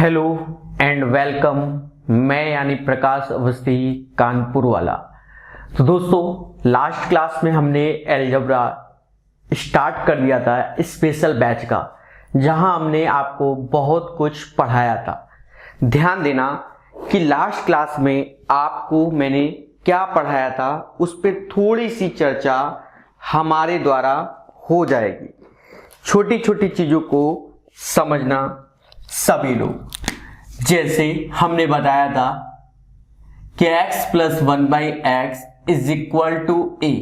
Hello and welcome. मैं यानी प्रकाश अवस्थी कानपुर वाला। तो दोस्तों, लास्ट क्लास में हमने अलजेब्रा स्टार्ट कर दिया था स्पेशल बैच का, जहां हमने आपको बहुत कुछ पढ़ाया था। ध्यान देना कि लास्ट क्लास में आपको मैंने क्या पढ़ाया था उस पर थोड़ी सी चर्चा हमारे द्वारा हो जाएगी। छोटी छोटी चीजों को समझना सभी लोग। जैसे हमने बताया था कि x plus 1/x is equal to a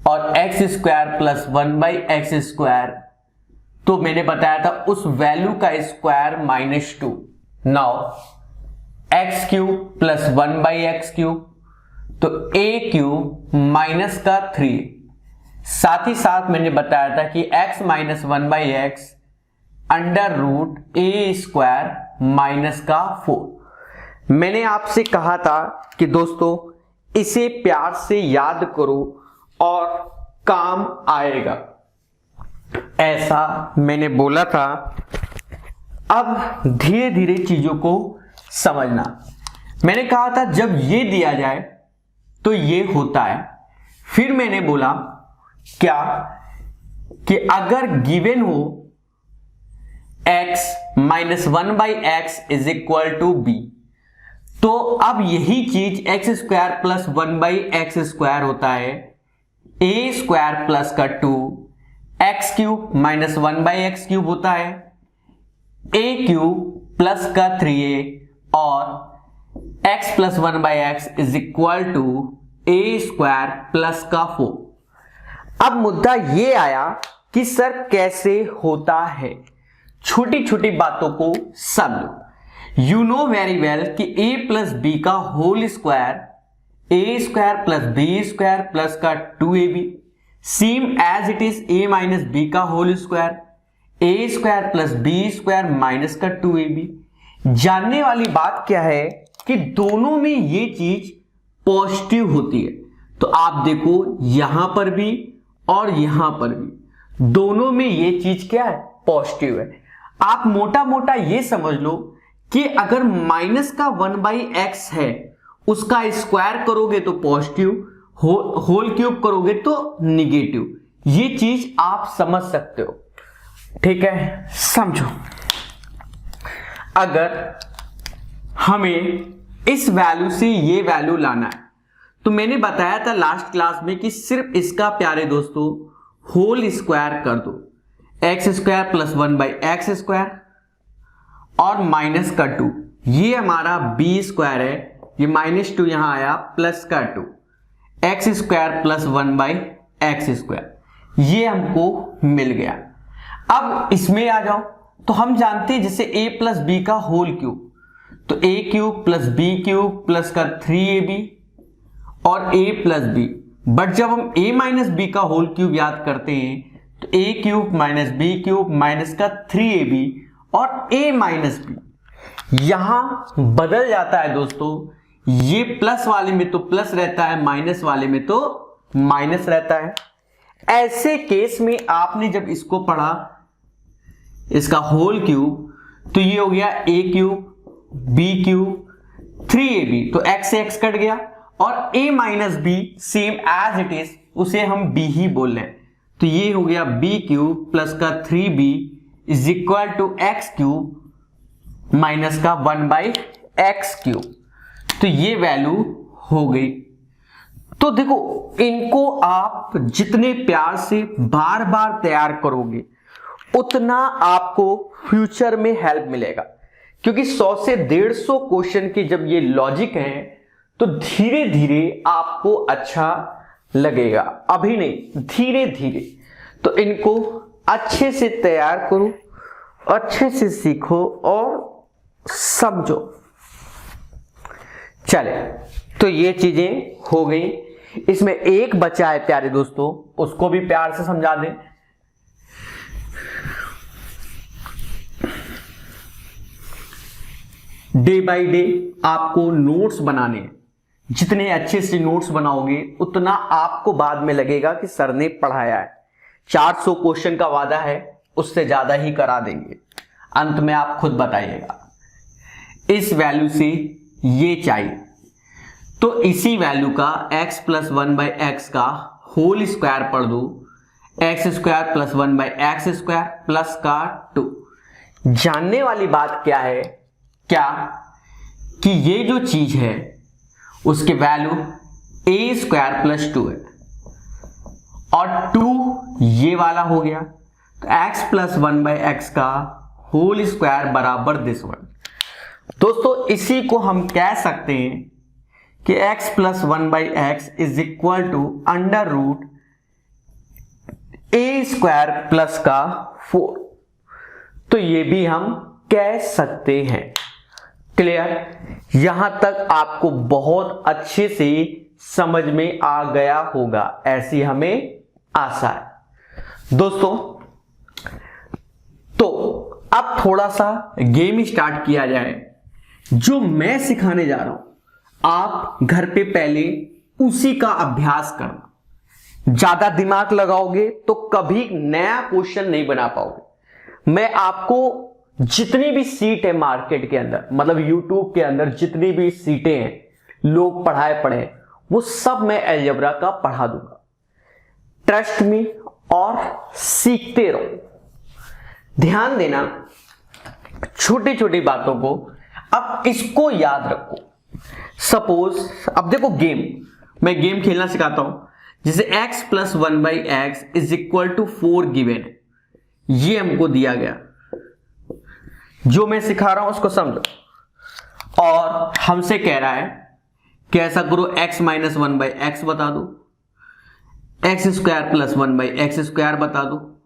और x square plus 1/x square, तो मैंने बताया था उस वैल्यू का square -2। Now x cube plus 1/x cube, तो a क्यूब माइनस का 3। साथ ही साथ मैंने बताया था कि x minus 1/x under root a square minus का 4। मैंने आपसे कहा था कि दोस्तों इसे प्यार से याद करो और काम आएगा, ऐसा मैंने बोला था। अब धीरे धीरे चीजों को समझना। मैंने कहा था जब ये दिया जाए तो ये होता है। फिर मैंने बोला क्या कि अगर गिवन हो x minus 1/x is equal to b, तो अब यही चीज x square plus 1/x square होता है a स्क्वायर प्लस का 2, x cube minus 1/x cube होता है a क्यूब प्लस का 3a और x plus 1/x is equal to a square plus का 4। अब मुद्दा ये आया कि सर कैसे होता है। छोटी छोटी बातों को समझो। यू नो वेरी वेल कि a प्लस बी का whole square a square plus b square plus का 2ab same as it is a minus b का whole square a square plus b square minus का 2ab। जानने वाली बात क्या है कि दोनों में ये चीज पॉजिटिव होती है। तो आप देखो यहां पर भी और यहां पर भी दोनों में ये चीज क्या है, पॉजिटिव है। आप मोटा मोटा ये समझ लो कि अगर माइनस का 1/x है उसका स्क्वायर करोगे तो पॉजिटिव, होल क्यूब करोगे तो निगेटिव। ये चीज आप समझ सकते हो, ठीक है। समझो, अगर हमें इस वैल्यू से ये वैल्यू लाना है तो मैंने बताया था लास्ट क्लास में कि सिर्फ इसका प्यारे दोस्तों होल स्क्वायर कर दो, x square plus 1/x square और माइनस का 2। ये हमारा b स्क्वायर है, ये -2 यहां आया प्लस का 2, x square plus 1/x square, ये हमको मिल गया। अब इसमें आ जाओ तो हम जानते हैं जैसे a प्लस बी का होल क्यूब, तो a cube plus b cube plus का 3ab और a प्लस बी। बट जब हम a माइनस बी का होल क्यूब याद करते हैं तो a cube minus b cube minus का 3ab और a माइनस बी यहां बदल जाता है दोस्तों। ये प्लस वाले में तो प्लस रहता है, माइनस वाले में तो माइनस रहता है। ऐसे केस में आपने जब इसको पढ़ा इसका होल क्यूब, तो ये हो गया a cube B cube 3ab, तो x से x कट गया और a minus b same as it is उसे हम b ही बोल रहे हैं, तो ये हो गया b क्यूब प्लस का 3b is equal to x cube minus का 1/x क्यूब। तो ये वैल्यू हो गई। तो देखो इनको आप जितने प्यार से बार बार तैयार करोगे उतना आपको फ्यूचर में हेल्प मिलेगा, क्योंकि 100 से 150 क्वेश्चन की जब ये लॉजिक है तो धीरे धीरे आपको अच्छा लगेगा, अभी नहीं धीरे धीरे। तो इनको अच्छे से तैयार करो, अच्छे से सीखो और समझो। चले, तो ये चीजें हो गई। इसमें एक बचा है प्यारे दोस्तों, उसको भी प्यार से समझा दें। डे बाय डे आपको नोट्स बनाने हैं। जितने अच्छे से नोट्स बनाओगे उतना आपको बाद में लगेगा कि सर ने पढ़ाया है। 400 क्वेश्चन का वादा है, उससे ज्यादा ही करा देंगे। अंत में आप खुद बताइएगा। इस वैल्यू से ये चाहिए, तो इसी वैल्यू का x प्लस 1/x का होल स्क्वायर पढ़ दो, x square plus 1/x square plus का 2। जानने वाली बात क्या है, क्या कि ये जो चीज है उसके वैल्यू a स्क्वायर प्लस 2 है और 2 ये वाला हो गया, तो x प्लस 1/x का होल स्क्वायर बराबर दिस वन। दोस्तों इसी को हम कह सकते हैं कि x plus 1/x is equal to under root a square plus का 4, तो ये भी हम कह सकते हैं। क्लियर? यहां तक आपको बहुत अच्छे से समझ में आ गया होगा, ऐसी हमें आशा है। दोस्तों तो अब थोड़ा सा गेम स्टार्ट किया जाए। जो मैं सिखाने जा रहा हूं आप घर पे पहले उसी का अभ्यास करना। ज्यादा दिमाग लगाओगे तो कभी नया क्वेश्चन नहीं बना पाओगे। मैं आपको जितनी भी सीट है मार्केट के अंदर, मतलब यूट्यूब के अंदर जितनी भी सीटें हैं लोग पढ़े वो सब मैं अलजेब्रा का पढ़ा दूंगा। ट्रस्ट मी और सीखते रहो। ध्यान देना छोटी छोटी बातों को। अब इसको याद रखो। सपोज अब देखो मैं गेम खेलना सिखाता हूं, जिसे x plus 1/x is equal to 4 given है, ये हमको दिया गया। जो मैं सिखा रहा हूं उसको समझो, और हमसे कह रहा है कि ऐसा करो x माइनस 1/x बता दो, x square plus 1/x square बता दो,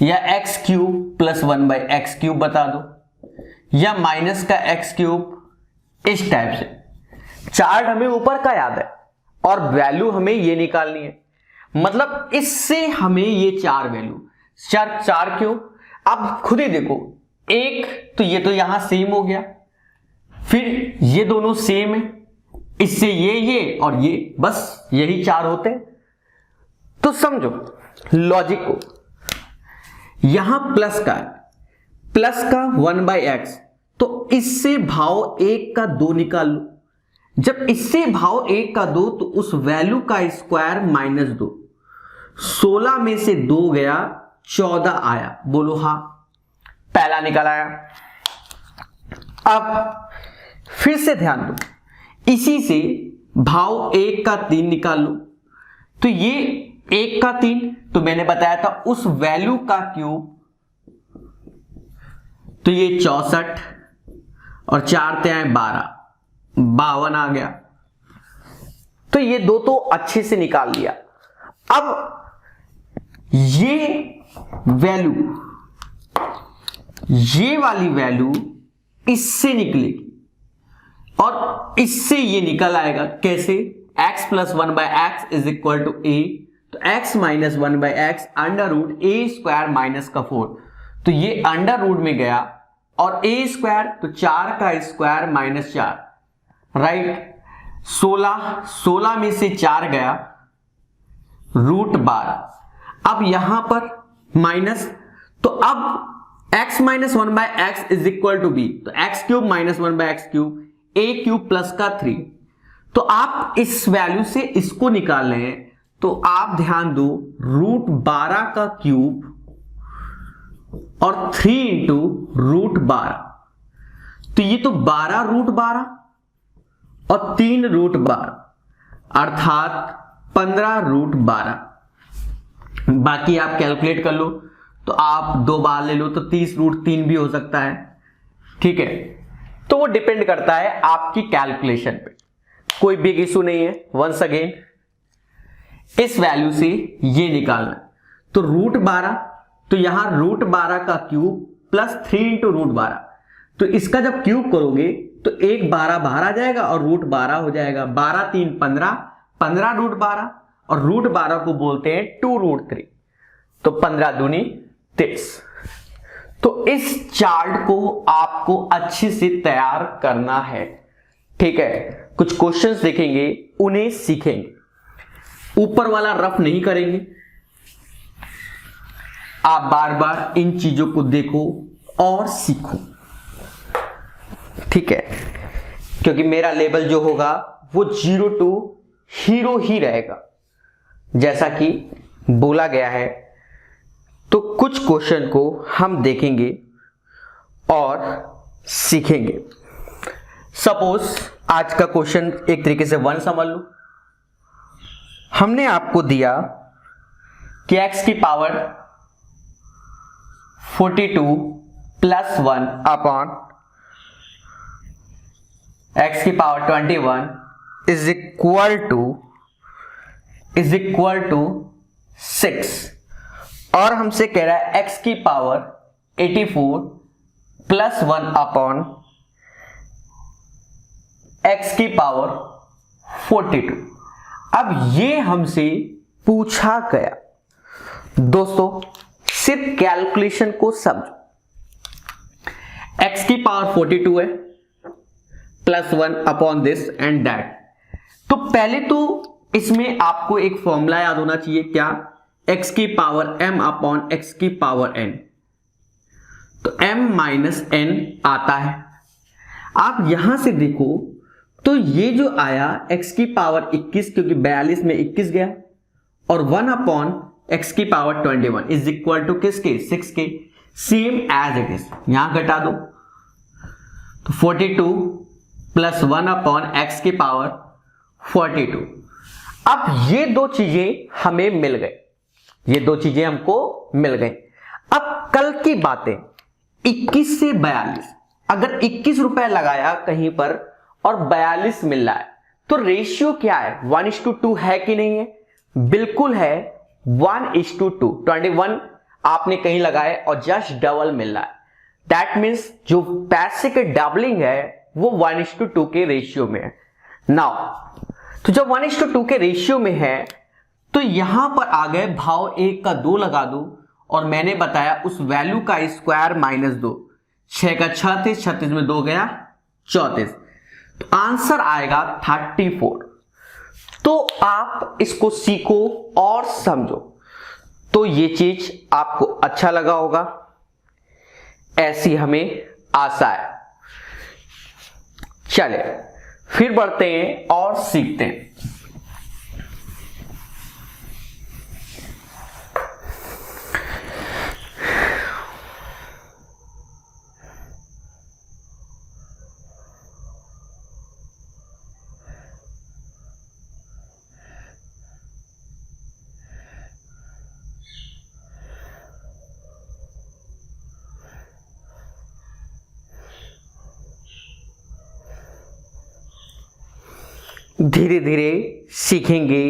या x cube plus 1/x cube बता दो, या माइनस का x क्यूब। इस टाइप से चार्ट हमें ऊपर का याद है और वैल्यू हमें ये निकालनी है। मतलब इससे हमें ये चार वैल्यू, चार क्यों? अब खुद ही देखो, एक तो ये तो यहां सेम हो गया, फिर ये दोनों सेम है, इससे ये और ये, बस यही चार होते हैं। तो समझो लॉजिक को। यहां प्लस का 1/x, तो इससे भाव 1 का 2 निकाल लो। जब इससे भाव 1 का 2 तो उस वैल्यू का स्क्वायर -2। 16 में से 2 गया, 14 आया। बोलो हाँ, पहला निकल आया। अब फिर से ध्यान दो, इसी से भाव 1 का 3 निकाल लो। तो ये 1 का 3 तो मैंने बताया था उस वैल्यू का क्यूब, तो ये 64 और 4 ते आए 12, 52 आ गया। तो ये दो तो अच्छे से निकाल लिया। अब ये वाली वैल्यू इससे निकलेगी और इससे ये निकल आएगा। कैसे? x plus 1/x is equal to a, तो x minus 1/x under root a square minus का 4, तो ये अंडर रूट में गया, और a स्क्वायर तो 4 का स्क्वायर माइनस 4, राइट। 16 में से 4 गया, रूट 12। अब यहां पर माइनस, तो अब x minus 1/x is equal to b, तो x cube minus 1/x cube, a cube plus का 3। तो आप इस वैल्यू से इसको निकाल रहे हैं, तो आप ध्यान दो, रूट 12 का क्यूब और 3 इंटू रूट 12, तो ये तो 12 रूट 12 और 3 रूट 12, अर्थात 15 रूट 12। बाकी आप कैलकुलेट कर लो, तो आप 2 बार ले लो तो 30 रूट 3 भी हो सकता है। ठीक है, तो वो डिपेंड करता है आपकी कैलकुलेशन पे, कोई बिग इशू नहीं है। वंस अगेन इस वैल्यू से ये निकालना, तो रूट 12, तो यहां रूट 12 का क्यूब प्लस 3 इंटू रूट 12, तो इसका जब क्यूब करोगे तो 1 12 बाहर आ जाएगा और रूट 12 हो जाएगा। 12 3 15, 15 रूट 12, और रूट 12 को बोलते हैं 2 रूट 3, तो 15 दूनी 23। तो इस चार्ट को आपको अच्छे से तैयार करना है। ठीक है, कुछ क्वेश्चंस देखेंगे, उन्हें सीखेंगे, ऊपर वाला रफ नहीं करेंगे। आप बार बार इन चीजों को देखो और सीखो। ठीक है, क्योंकि मेरा लेबल जो होगा वो 0 to हीरो ही रहेगा जैसा कि बोला गया है। तो कुछ क्वेश्चन को हम देखेंगे और सीखेंगे। सपोज आज का क्वेश्चन एक तरीके से 1 समझ लो। हमने आपको दिया कि x की पावर 42 प्लस 1 अपॉन x की पावर 21 इज इक्वल टू 6, और हमसे कह रहा है x की पावर 84 प्लस 1 अपॉन x की पावर 42। अब ये हमसे पूछा गया। दोस्तों सिर्फ कैलकुलेशन को समझो। x की पावर 42 है plus 1 upon this and that. तो पहले तो इसमें आपको एक फॉर्मूला याद होना चाहिए, क्या? x की पावर m अपॉन x की पावर n। तो m माइनस n आता है। आप यहां से देखो तो ये जो आया x की पावर 21, क्योंकि 42 में 21 गया, और 1 अपॉन x की पावर 21 इज इक्वल टू किसके? 6 के। सेम एज इट इज यहां घटा दो तो 42 प्लस 1 अपॉन x की पावर 42। अब ये दो चीजें हमें मिल गई, ये दो चीजें हमको मिल गई। अब कल की बातें 21 से 42, अगर 21 रुपए लगाया कहीं पर और 42 मिल रहा है तो रेशियो क्या है? 1:2 है कि नहीं है? बिल्कुल है, 1:2। 21 आपने कहीं लगाए और जस्ट डबल मिल रहा है। दैट मीन्स जो पैसे के डबलिंग है वो 1:2 के रेशियो में है। नाउ तो जब 1:2 के रेशियो में है तो यहां पर आ गए भाव 1 का 2 लगा दो, और मैंने बताया उस वैल्यू का स्क्वायर माइनस 2, 6 का 36, 36 में 2 गया 34, तो आंसर आएगा 34। तो आप इसको सीखो और समझो, तो ये चीज आपको अच्छा लगा होगा। ऐसी हमें आशा है। चले फिर बढ़ते हैं और सीखते हैं। धीरे धीरे सीखेंगे।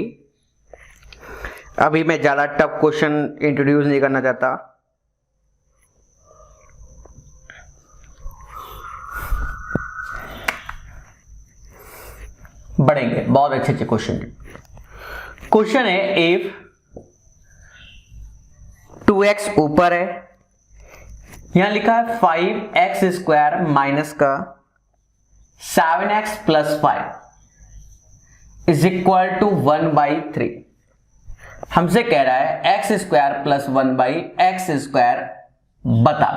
अभी मैं ज्यादा टफ क्वेश्चन इंट्रोड्यूस नहीं करना चाहता। बढ़ेंगे, बहुत अच्छे अच्छे क्वेश्चन। क्वेश्चन है इफ 2x ऊपर है, यहां लिखा है 5x² माइनस का 7x plus 5 is equal to 1/3। हमसे कह रहा है x² प्लस 1/x²। बता।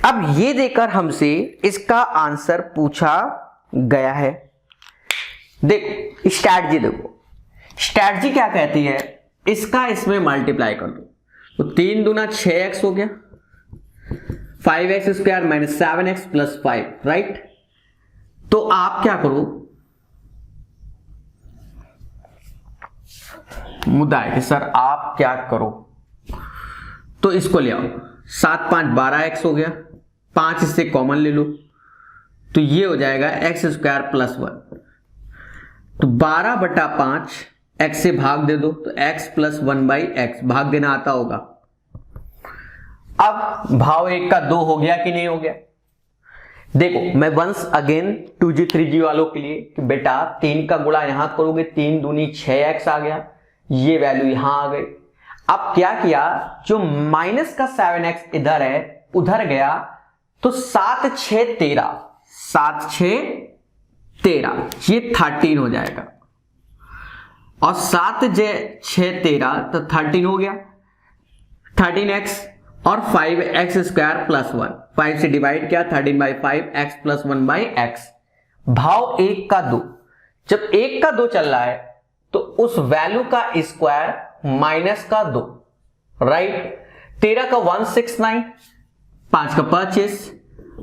अब ये देकर हमसे इसका आंसर पूछा गया है। देखो स्ट्रैटेजी, देखो स्ट्रैटेजी क्या कहती है, इसका इसमें मल्टीप्लाई कर दो तो 3 दूना 6x हो गया, 5x² minus 7x plus 5, right. तो आप क्या करो, मुद्दा है कि सर आप क्या करो, तो इसको ले आओ। 7 5 12x हो गया, 5 इससे कॉमन ले लो तो ये हो जाएगा x² प्लस 1। तो 12/5 x से भाग दे दो तो x प्लस 1/x, भाग देना आता होगा। अब भाव 1 का 2 हो गया कि नहीं हो गया? देखो मैं वंस अगेन 2g 3g वालों के लिए कि बेटा 3 का गुणा यहां करोगे, 3 दूनी 6x आ गया, ये वैल्यू यहां आ गई। अब क्या किया, जो माइनस का 7x इधर है उधर गया तो 7 6 13, 7 6 13, ये 13 हो जाएगा, और 7 6 13 तो 13 हो गया 13x, और 5x² प्लस 1, 5 से डिवाइड किया 13/5 x प्लस 1/x। भाव 1 का 2, जब 1 का 2 चल रहा है तो उस वैल्यू का स्क्वायर माइनस का 2, राइट। 13 का 169, 5 का 25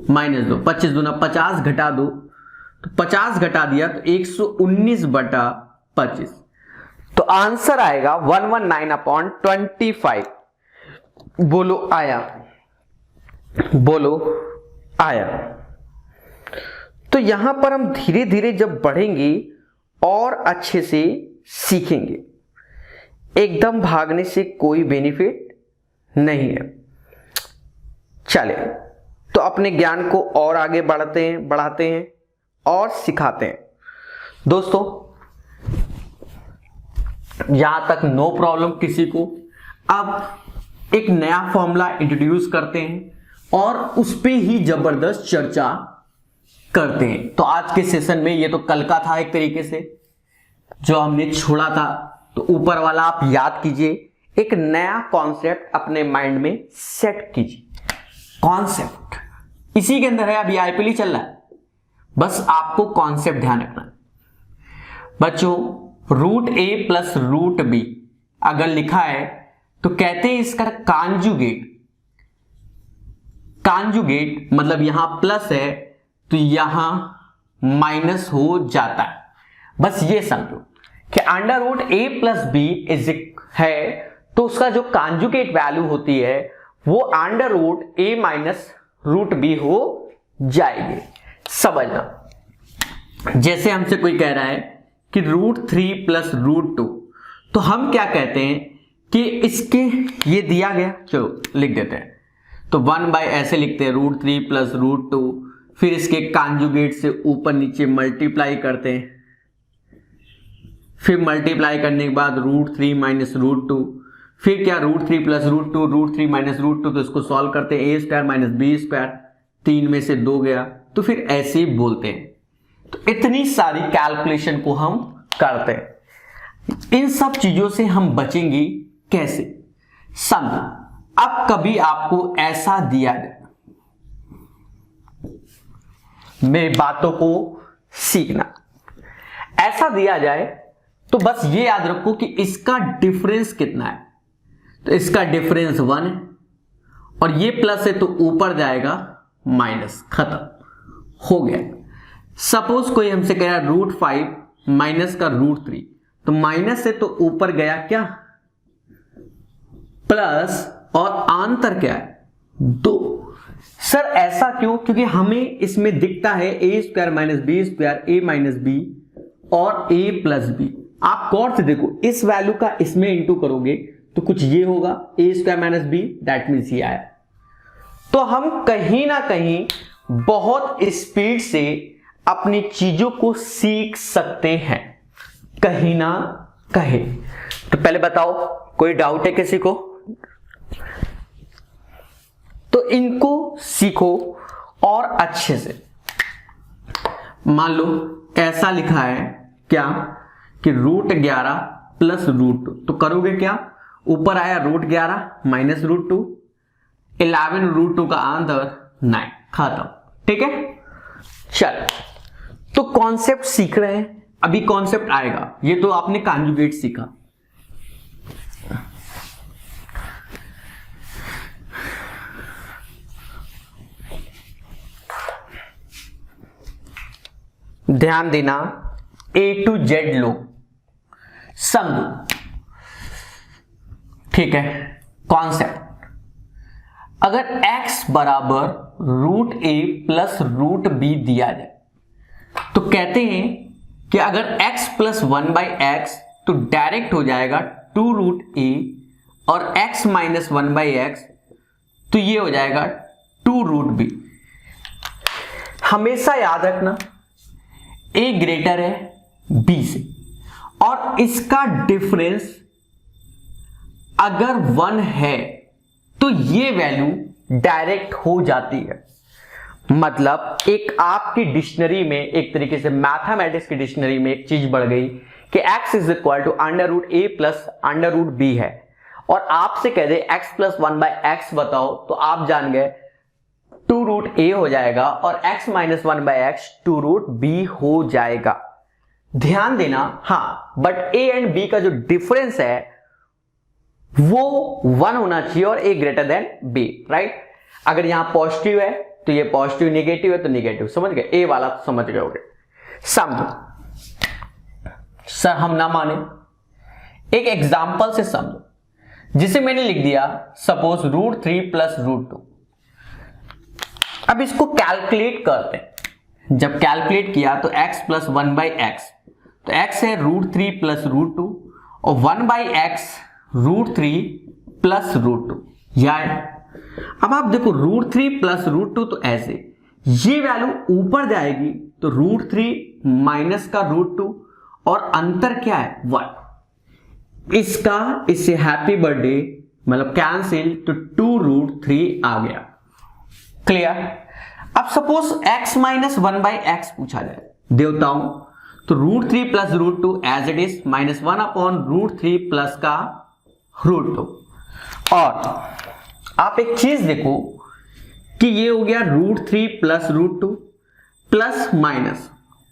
माइनस 2, 25 दूना 50 घटा 2, तो 50 घटा दिया तो 119/25, तो आंसर आएगा 119/25। बोलो आया, बोलो आया। तो यहां पर हम धीरे धीरे जब बढ़ेंगे और अच्छे से सीखेंगे, एकदम भागने से कोई बेनिफिट नहीं है। चले तो अपने ज्ञान को और आगे बढ़ाते हैं और सिखाते हैं। दोस्तों यहां तक नो प्रॉब्लम किसी को। अब एक नया फॉर्मूला इंट्रोड्यूस करते हैं और उस पे ही जबरदस्त चर्चा करते हैं। तो आज के सेशन में, ये तो कल का था एक तरीके से जो हमने छोड़ा था, तो ऊपर वाला आप याद कीजिए, एक नया कॉन्सेप्ट अपने माइंड में सेट कीजिए। कॉन्सेप्ट इसी के अंदर है, अभी आईपीएल चल रहा है, बस आपको कॉन्सेप्ट ध्यान रखना है। बच्चों √a प्लस √b अगर लिखा है तो कहते हैं इसका कांजुगेट मतलब यहां प्लस है तो यहां माइनस हो जाता है। बस ये समझो कि √a प्लस b है तो उसका जो कांजुगेट वैल्यू होती है वो √a माइनस √b हो जाएगी। समझना, जैसे हमसे कोई कह रहा है कि √3 प्लस √2, तो हम क्या कहते हैं कि इसके ये दिया गया, चलो लिख देते हैं, तो 1 ऐसे लिखते हैं √3 प्लस √2, फिर इसके कांजुगेट से ऊपर नीचे मल्टीप्लाई करते हैं, फिर मल्टीप्लाई करने के बाद √3 माइनस √2, फिर क्या √3 प्लस √2, √3 माइनस √2, तो इसको सॉल्व करते हैं, a² माइनस b², 3 में से 2 गया, तो फिर ऐसे ही बोलते हैं। तो इतनी सारी कैलकुलेशन को हम करते हैं। इन सब चीजों से हम बचेंगे कैसे, समझो। अब कभी आपको ऐसा दिया जाए, मेरी बातों को सीखना, ऐसा दिया जाए तो बस ये याद रखो कि इसका डिफरेंस कितना है, तो इसका डिफरेंस 1 है और ये प्लस है तो ऊपर जाएगा माइनस, खत्म हो गया। सपोज कोई हमसे कह रहा है √5 माइनस का √3, तो माइनस है तो ऊपर गया क्या प्लस, और अंतर क्या है 2। सर ऐसा क्यों? क्योंकि हमें इसमें दिखता है a² minus b², a minus b और a प्लस b। आप गौर से देखो, इस वैल्यू का इसमें इंटू करोगे तो कुछ ये होगा a² minus b, that means ये आया। तो हम कहीं ना कहीं बहुत स्पीड से अपनी चीजों को सीख सकते हैं, कहीं ना कहीं। तो पहले बताओ कोई डाउट है किसी को? तो इनको सीखो और अच्छे से। मान लो ऐसा लिखा है क्या कि √11 प्लस √2, तो करोगे क्या, ऊपर आया √11 माइनस √2, 11 √2 का आंसर 9, खत्म। ठीक है, चल तो कॉन्सेप्ट सीख रहे हैं, अभी कॉन्सेप्ट आएगा। ये तो आपने कांजुगेट सीखा, ध्यान देना, A to Z लो, समझो, ठीक है। कॉन्सेप्ट, अगर x बराबर √a प्लस √b दिया जाए तो कहते हैं कि अगर x प्लस 1/x तो डायरेक्ट हो जाएगा 2√a, और x माइनस 1/x तो ये हो जाएगा 2√b। हमेशा याद रखना a ग्रेटर है b से, और इसका डिफरेंस अगर 1 है तो ये वैल्यू डायरेक्ट हो जाती है। मतलब एक आपकी डिक्शनरी में, एक तरीके से मैथमेटिक्स की डिक्शनरी में एक चीज बढ़ गई कि x is equal to √a plus √b है, और आपसे कह दे x प्लस 1/x बताओ, तो आप जान गए 2 रूट a हो जाएगा और x minus 1/x 2 root b हो जाएगा। ध्यान देना, हाँ, बट a एंड b का जो डिफरेंस है वो 1 होना चाहिए और a greater than b, right. अगर यहां पॉजिटिव है तो ये पॉजिटिव, नेगेटिव है तो नेगेटिव, समझ गए, a वाला तो समझ गए होगे। समझो सर हम ना माने, एक एग्जांपल से समझो, जिसे मैंने लिख दिया सपोज √3 प्लस √2। अब इसको कैलकुलेट करते हैं। जब कैलकुलेट किया तो x प्लस 1/x, तो x है √3 प्लस √2 और 1/x √3 प्लस √2, या अब आप देखो √3 प्लस √2, तो ऐसे ये वैल्यू ऊपर जाएगी तो √3 माइनस का √2 और अंतर क्या है 1, इसका इससे हैप्पी बर्थडे मतलब कैंसिल, तो 2√3 आ गया। क्लियर। अब सपोज x माइनस 1/x पूछा जाए, देवताओं, तो √3 plus √2 as it is minus 1/√3 plus का √2। और आप एक चीज देखो कि ये हो गया √3 प्लस √2 प्लस माइनस,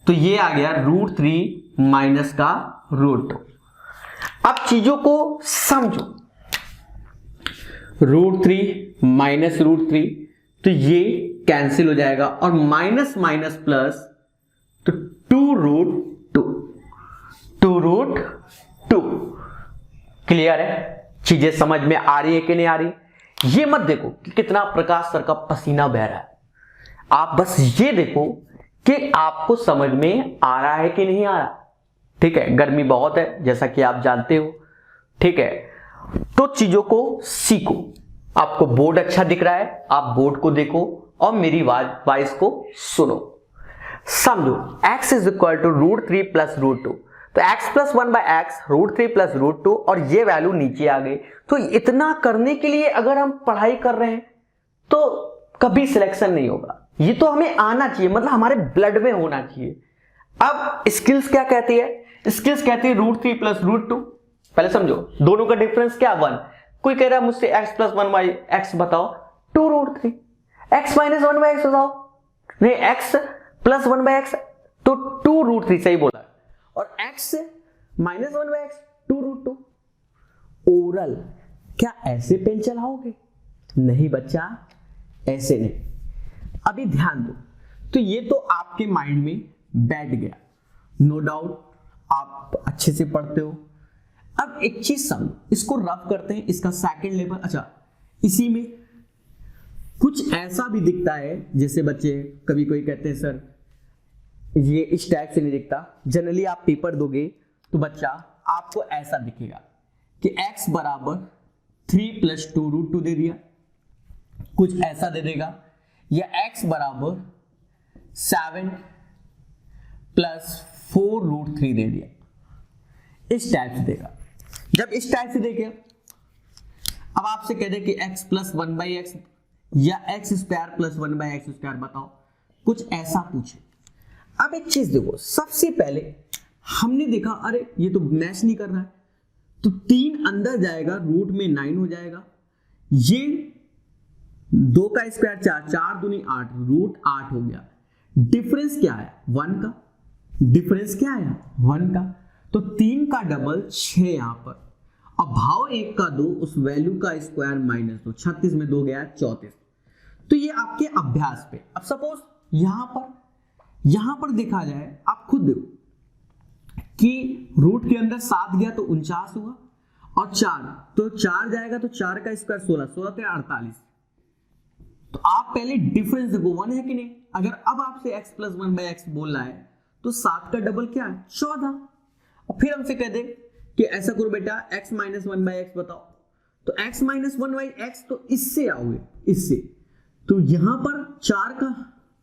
तो ये आ गया √3 माइनस का √2। अब चीजों को समझो, √3 माइनस √3, तो ये कैंसिल हो जाएगा और माइनस माइनस प्लस, तो 2√2। क्लियर है? चीजें समझ में आ रही है कि नहीं आ रही? ये मत देखो कि कितना प्रकाश सर का पसीना बह रहा है, आप बस ये देखो कि आपको समझ में आ रहा है कि नहीं आ रहा। ठीक है, गर्मी बहुत है जैसा कि आप जानते हो, ठीक है, तो चीजों को सीखो। आपको बोर्ड अच्छा दिख रहा है, आप बोर्ड को देखो और मेरी वॉइस को सुनो, समझो। x is equal to √3 plus √2, तो x प्लस 1/x √3 प्लस √2 और ये वैल्यू नीचे आ गई। तो इतना करने के लिए अगर हम पढ़ाई कर रहे हैं तो कभी सिलेक्शन नहीं होगा, ये तो हमें आना चाहिए, मतलब हमारे ब्लड में होना चाहिए। अब स्किल्स क्या कहती है? स्किल्स कहती है √3 प्लस √2। पहले समझो दोनों का डिफरेंस क्या 1। कोई कह रहा है मुझसे x प्लस 1/x बताओ, 2√3। x माइनस 1/x बताओ, नहीं x प्लस 1/x, तो 2√3 सही बोला, और x माइनस 1/x 2√2। ओरल क्या ऐसे पेन चलाओगे? नहीं बच्चा, ऐसे नहीं। अभी ध्यान दो, तो ये तो आपके माइंड में बैठ गया, नो डाउट आप अच्छे से पढ़ते हो। अब एक चीज समझो, इसको रफ करते हैं, इसका सेकंड लेवल। अच्छा, इसी में कुछ ऐसा भी दिखता है, जैसे बच्चे कभी कोई कहते हैं सर ये इस टैग से नहीं दिखता। जनरली आप पेपर दोगे तो बच्चा आपको ऐसा दिखेगा कि x बराबर 3 प्लस 2√2 दे दिया, कुछ ऐसा दे देगा, या x बराबर 7 प्लस 4√3 दे दिया, इस टाइप से देगा। जब इस टाइप से देखे, अब आपसे कह दे कि x प्लस 1/x या x² प्लस 1/x² बताओ, कुछ ऐसा पूछे। अब एक चीज देखो, सबसे पहले हमने देखा अरे ये तो मैच नहीं कर रहा है, तो 3 अंदर जाएगा, रूट में 9 हो जाएगा, ये 2 का स्क्वायर 4, 4 दूनी 8, रूट 8 हो गया। डिफरेंस क्या है? 1 का। डिफरेंस क्या है? 1 का। तो 3 का डबल 6 यहां पर, और भाव 1 का 2, उस वैल्यू का स्क्वायर -2, 36 में 2 गया 34। तो ये आपके अभ्यास पे। अब सपोज यहां पर देखा जाए, आप खुद देखो कि रूट के अंदर 7 गया तो 49 हुआ, और 4 तो 4 जाएगा तो 4 का स्क्वायर 16, 16 के 48। तो आप पहले डिफरेंस देखो, 1 है कि नहीं। अगर अब आपसे x प्लस 1/x बोल रहा है तो 7 का डबल क्या है? 14। और फिर हमसे कह दे कि ऐसा करो बेटा x माइनस 1/x बताओ, तो x माइनस 1/x तो इससे आओगे, इससे, तो यहां पर 4 का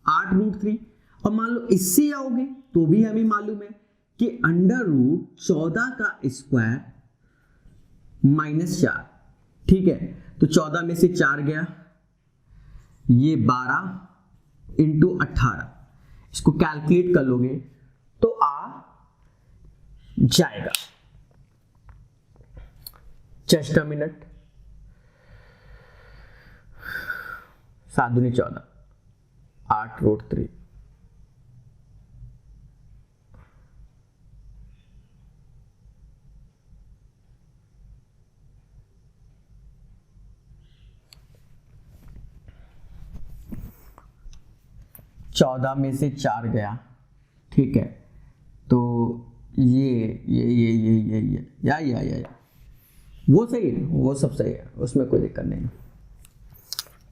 8√3, और मान लो इससे आओगे तो भी हमें मालूम है कि √14 का स्क्वायर -4, ठीक है। तो 14 में से 4 गया, ये 12 इंटू 18, इसको कैलकुलेट कर लोगे तो आ जाएगा जस्ट अ मिनट, 7 दूनी 14, 8√3, चौदह में से 4 गया, ठीक है, तो ये या वो सही है, वो सब सही है, उसमें कोई दिक्कत नहीं,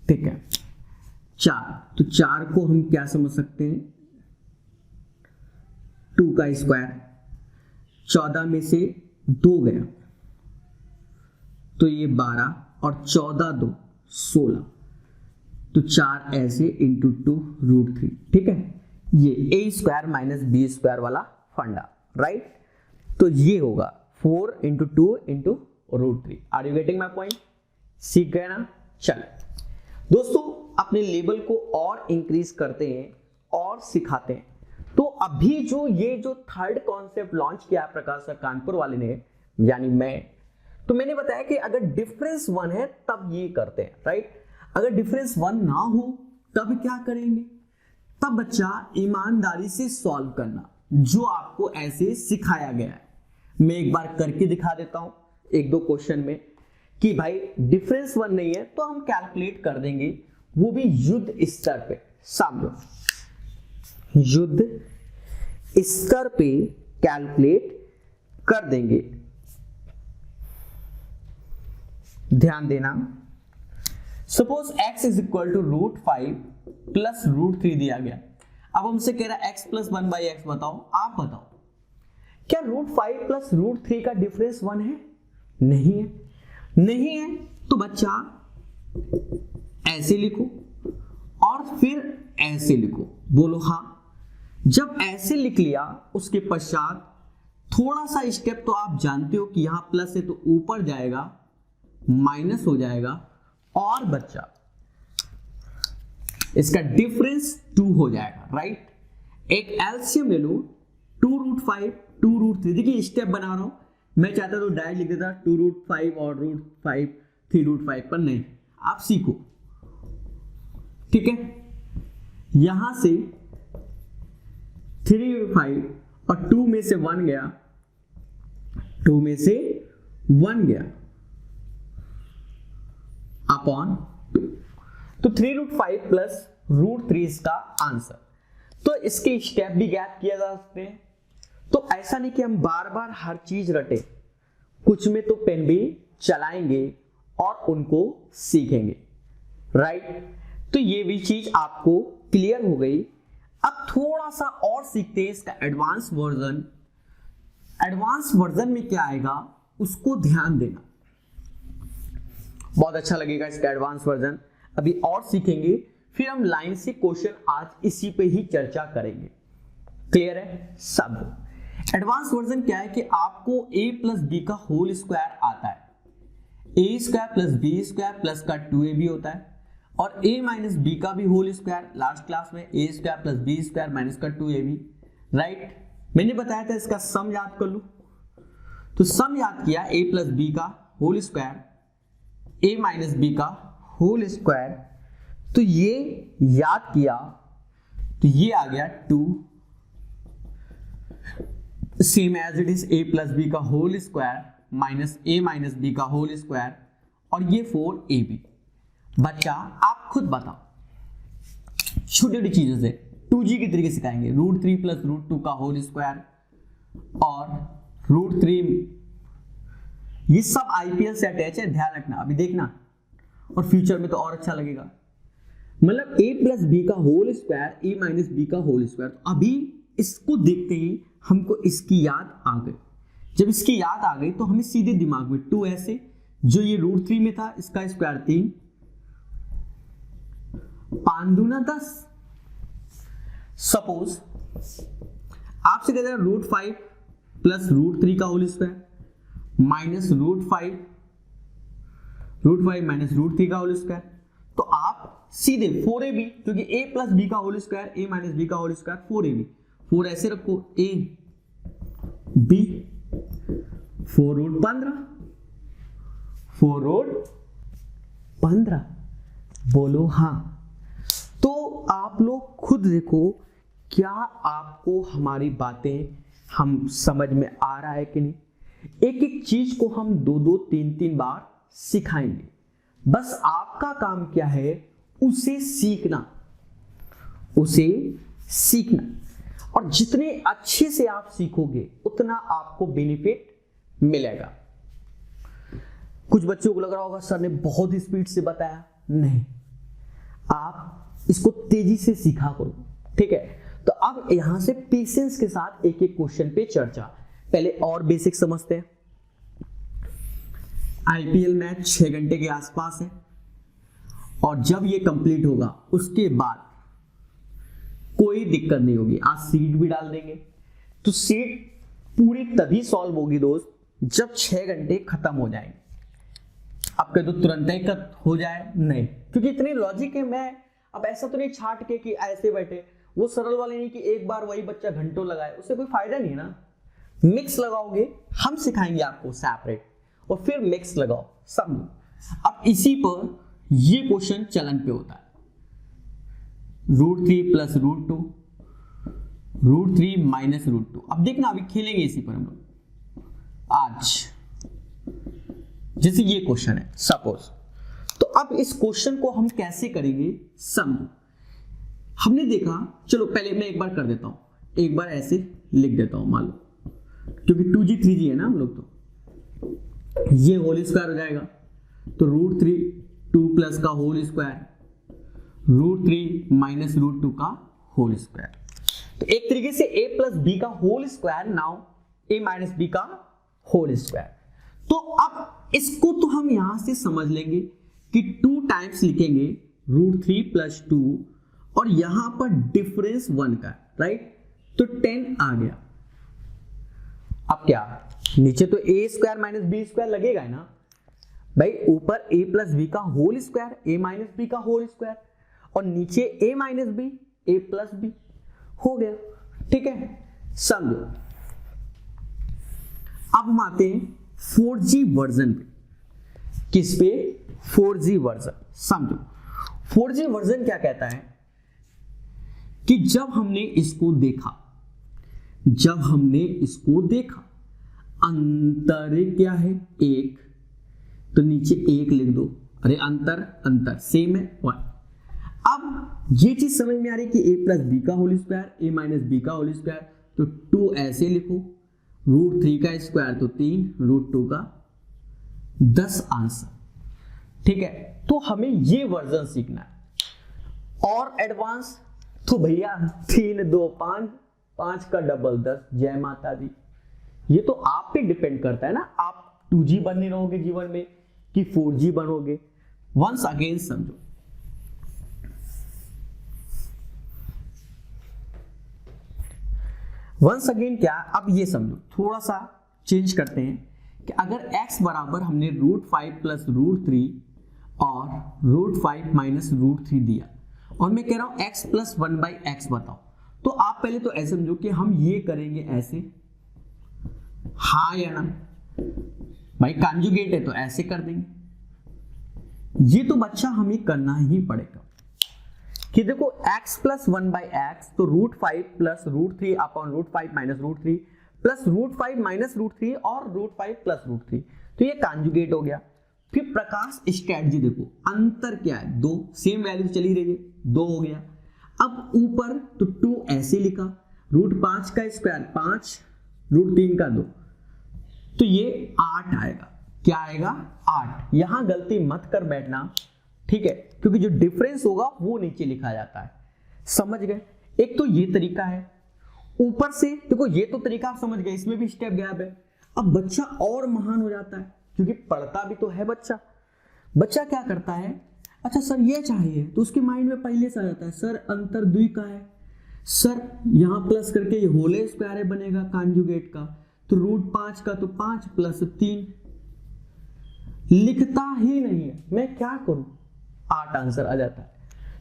ठीक है। 4, तो 4 को हम क्या समझ सकते हैं, 2 का स्क्वायर, 14 में से 2 गया तो ये 12 और 14 2 16, तो 4 ऐसे इंटू 2√3, ठीक है। ये a² माइनस b² वाला फंडा, राइट। तो ये होगा 4 into 2 into √3। Are you getting my point? सीख गए ना? चलो दोस्तों, अपने लेवल को और इंक्रीज करते हैं और सिखाते हैं। तो अभी ये जो थर्ड कॉन्सेप्ट लॉन्च किया प्रकाश सर कानपुर वाले ने, यानी तो मैंने बताया कि अगर डिफरेंस 1 है तब ये करते हैं, राइट। अगर डिफरेंस 1 ना हो तब क्या करेंगे? तब बच्चा ईमानदारी से सॉल्व करना, जो आपको ऐसे सिखाया गया है। मैं एक बार करके दिखा देता हूं 1-2 क्वेश्चन में कि भाई डिफरेंस 1 नहीं है तो हम कैलकुलेट कर देंगे, वो भी युद्ध स्तर पे। समझो, युद्ध स्तर पे कैलकुलेट कर देंगे। ध्यान देना, suppose x is equal to √5 plus √3 दिया गया। अब हमसे कह रहा है x प्लस 1/x बताओ, आप बताओ क्या √5 प्लस √3 का डिफरेंस 1 है? नहीं है। नहीं है तो बच्चा ऐसे लिखो और फिर ऐसे लिखो, बोलो हाँ। जब ऐसे लिख लिया उसके पश्चात थोड़ा सा स्टेप तो आप जानते हो कि यहां प्लस है तो ऊपर जाएगा, माइनस हो जाएगा, और बच्चा इसका डिफरेंस 2 हो जाएगा, राइट। एक एलसीएम ले लो, 2√5 2√3। देखिए स्टेप बना रहा हूं, मैं चाहता तो डायरेक्ट लिख देता 2√5 और √5 3√5, पर नहीं, आप सीखो, ठीक है। यहां से 3/5 और 2 में से 1 गया, 2 में से 1 गया अपॉन 2, तो 3√5 प्लस √3 इसका आंसर। तो इसके स्टेप भी ज्ञात किया जा सकते हैं। तो ऐसा नहीं कि हम बार बार हर चीज रटे, कुछ में तो पेन भी चलाएंगे और उनको सीखेंगे, राइट। तो ये भी चीज आपको क्लियर हो गई। अब थोड़ा सा और सीखते हैं इसका एडवांस वर्जन। एडवांस वर्जन में क्या आएगा उसको ध्यान देना, बहुत अच्छा लगेगा इसका एडवांस वर्जन। अभी और सीखेंगे, फिर हम लाइन से क्वेश्चन आज इसी पे ही चर्चा करेंगे। क्लियर है सब? एडवांस वर्जन क्या है कि आपको a प्लस बी का होल स्क्वायर आता है, a² प्लस b² प्लस का 2ab होता है, और a माइनस बी का भी होल स्क्वायर, लास्ट क्लास में a² प्लस b² माइनस का 2ab, राइट। मैंने बताया था इसका सम याद कर लो, तो सम याद किया a प्लस बी का whole square, a minus b का होल स्क्वायर, तो ये याद किया तो ये आ गया 2, same as it is a plus b का whole square minus a minus b का होल स्क्वायर, और ये 4ab। बच्चा आप खुद बताओ, छोटी छोटी चीजों से 2g के तरीके सिखाएंगे, √3 प्लस √2 का होल स्क्वायर और √3, ये सब आईपीएल से अटैच है, ध्यान रखना, अभी देखना और फ्यूचर में तो और अच्छा लगेगा। मतलब a प्लस बी का whole square, a minus b का होल स्क्वायर। तो अभी इसको देखते ही हमको इसकी याद आ गई। जब इसकी याद आ गई तो हमें सीधे दिमाग में 2 ऐसे, जो ये √3 में था इसका स्क्वायर 3, 5 दूना 10। सपोज आपसे कहते हैं √5 प्लस √3 का होल स्क्वायर माइनस √5 माइनस √3 का होल स्क्वायर, तो आप सीधे 4ab, क्योंकि a प्लस बी का whole square, a minus b का होल स्क्वायर 4ab, 4 ऐसे रखो, a b 4 √15 4 रोड 15। बोलो हाँ। तो आप लोग खुद देखो, क्या आपको हमारी बातें हम समझ में आ रहा है कि नहीं। एक एक चीज को हम 2-2, 3-3 बार सिखाएंगे। बस आपका काम क्या है, उसे सीखना, उसे सीखना। और जितने अच्छे से आप सीखोगे उतना आपको बेनिफिट मिलेगा। कुछ बच्चों को लग रहा होगा सर ने बहुत स्पीड से बताया, नहीं, आप इसको तेजी से सीखा करो, ठीक है। तो अब यहां से पेशेंस के साथ एक एक क्वेश्चन पे चर्चा। पहले और बेसिक समझते हैं। आईपीएल मैच 6 घंटे के आसपास है और जब ये कंप्लीट होगा उसके बाद कोई दिक्कत नहीं होगी। आज सीट भी डाल देंगे, तो सीट पूरी तभी सॉल्व होगी दोस्त जब 6 घंटे खत्म हो जाएंगे। आप कह दो तुरंत ही हो जाए, नहीं, क्योंकि इतने लॉजिक है। मैं अब ऐसा तो नहीं छाट के कि ऐसे बैठे, वो सरल वाले नहीं कि एक बार वही बच्चा घंटों लगाए, उससे कोई फायदा नहीं है ना। मिक्स लगाओगे, हम सिखाएंगे आपको सेपरेट, और फिर मिक्स लगाओ, समझो। अब इसी पर ये क्वेश्चन चलन पे होता है, √3 + √2, √3 - √2। अब देखना, अभी खेलेंगे इसी पर हम लोग आज। जैसे ये क्वेश्चन है सपोज, तो अब इस क्वेश्चन को हम कैसे करेंगे समझो। हमने देखा, चलो पहले मैं एक बार कर देता हूं, एक बार ऐसे लिख देता हूं, मान लो, क्योंकि 2g 3g है ना हम लोग, तो ये होल स्क्वायर हो जाएगा, तो √3 2 प्लस का होल स्क्वायर, √3 - √2 का होल स्क्वायर। तो एक तरीके से a + b का whole square, now a - b का होल स्क्वायर। तो अब इसको तो हम यहां से समझ लेंगे कि 2 टाइम्स लिखेंगे √3 + 2, और यहां पर डिफरेंस 1 का, राइट, तो 10 आ गया। अब क्या, नीचे तो a² - b² लगेगा है ना भाई, ऊपर a + b का होल स्क्वायर, a - b का होल स्क्वायर, और नीचे a - b, a + b हो गया, ठीक है, समझो। अब हम आते हैं 4G वर्जन पे। किस पे? 4G version. समझो 4G वर्जन क्या कहता है कि जब हमने इसको देखा, अंतर क्या है, 1, तो नीचे 1 लिख दो। अरे अंतर सेम है 1। अब ये चीज समझ में आ रही कि a + b का होल स्क्वायर, a - b का होल स्क्वायर, तो 2 ऐसे लिखो, √3 का स्क्वायर तो 3, √2 का 10 आंसर, ठीक है। तो हमें ये वर्जन सीखना है। और एडवांस तो भैया 3 2 5, 5 का डबल 10, जय माता दी। ये तो आप पे डिपेंड करता है ना, आप 2G बनने रहोगे जीवन में कि 4G बनोगे। वंस अगेन समझो, वंस अगेन क्या, अब ये समझो, थोड़ा सा चेंज करते हैं कि अगर x बराबर हमने √5 + √3 और √5 - √3 दिया, और मैं कह रहा हूं x + 1/x बताओ, तो आप पहले तो ऐसे समझो कि हम ये करेंगे ऐसे, हाँ या ना भाई, कांजुगेट है तो ऐसे कर देंगे। ये तो बच्चा हमें करना ही पड़ेगा कि देखो x + 1/x, तो √5 + √3 अपॉन √5 - √3 प्लस √5 - √3 और √5 + √3, तो ये कांजुगेट हो गया। फिर प्रकाश स्ट्रेटजी देखो, अंतर क्या है, 2, सेम वैल्यू चली रही है, 2 हो गया। अब ऊपर तो 2 ऐसे लिखा, √5 का स्क्वायर 5, √3 का 2, तो ये 8 आएगा। क्या आएगा? 8। यहां गलती मत कर बैठना, ठीक है, क्योंकि जो डिफरेंस होगा वो नीचे लिखा जाता है। समझ गए? एक तो ये तरीका है। ऊपर से देखो, ये तो तरीका आप समझ गए, इसमें भी स्टेप गैप है। अब बच्चा और महान हो जाता है, क्योंकि पढ़ता भी तो है बच्चा। बच्चा क्या करता है, अच्छा सर ये चाहिए, तो उसके माइंड में पहले से आ जाता है सर अंतर 2 का है, सर यहां प्लस करके ये होल स्क्वायर बनेगा कांजुगेट का, तो √5 का तो 5 + 3, लिखता ही नहीं है, मैं क्या करूं, 8 आंसर आ जाता है।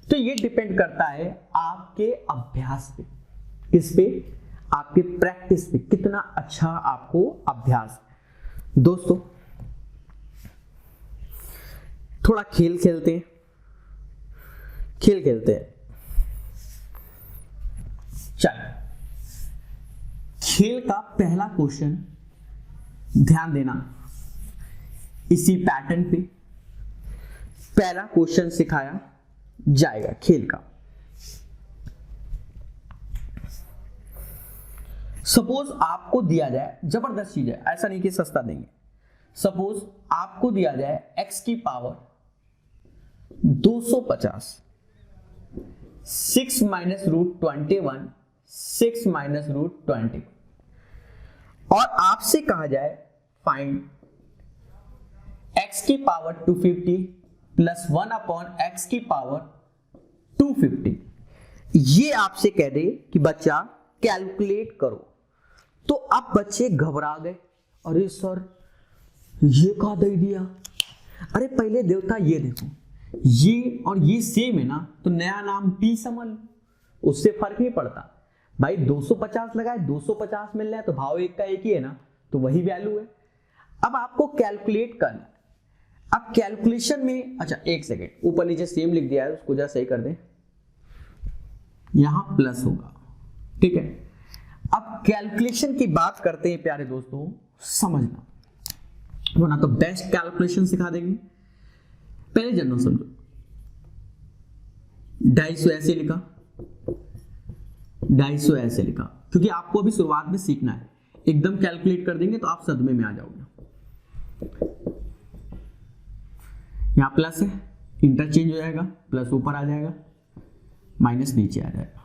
तो ये डिपेंड करता है आपके अभ्यास पे। किस पे? आपके प्रैक्टिस पे, कितना अच्छा आपको अभ्यास। दोस्तों थोड़ा खेल खेलते हैं। चल, खेल का पहला क्वेश्चन ध्यान देना, इसी पैटर्न पे पहला क्वेश्चन सिखाया जाएगा खेल का। सपोज आपको दिया जाए, जबरदस्त चीज है, ऐसा नहीं कि सस्ता देंगे। सपोज आपको दिया जाए x की power 250, 6 minus root 21, 6 minus root 20, और आपसे कहा जाए फाइंड x की पावर 250 प्लस 1 अपॉन x की पावर 250। ये आपसे कह दे कि बच्चा कैलकुलेट करो, तो अब बच्चे घबरा गए, अरे सर ये कहा दे दिया। अरे पहले देवता ये देखो, ये और ये सेम है ना, तो नया नाम p समझ लो, उससे फर्क नहीं पड़ता भाई। 250 लगाए 250 मिल रहा है, तो भाव एक का एक ही है ना, तो वही वैल्यू है। अब आपको कैलकुलेट करना है। अब कैलकुलेशन में, अच्छा एक सेकेंड, ऊपर नीचे सेम लिख दिया है, उसको जरा सही कर दें, यहां प्लस होगा, ठीक है। अब कैलकुलेशन की बात करते हैं प्यारे दोस्तों, समझना, वरना तो बेस्ट कैलकुलेशन सिखा देंगे। पहले जनरल समझो, 250 ऐसे लिखा, 250 ऐसे लिखा, क्योंकि आपको अभी शुरुआत में सीखना है। एकदम कैलकुलेट कर देंगे तो आप सदमे में आ जाओगे। यहां प्लस है, इंटरचेंज हो जाएगा, प्लस ऊपर आ जाएगा, माइनस नीचे आ जाएगा।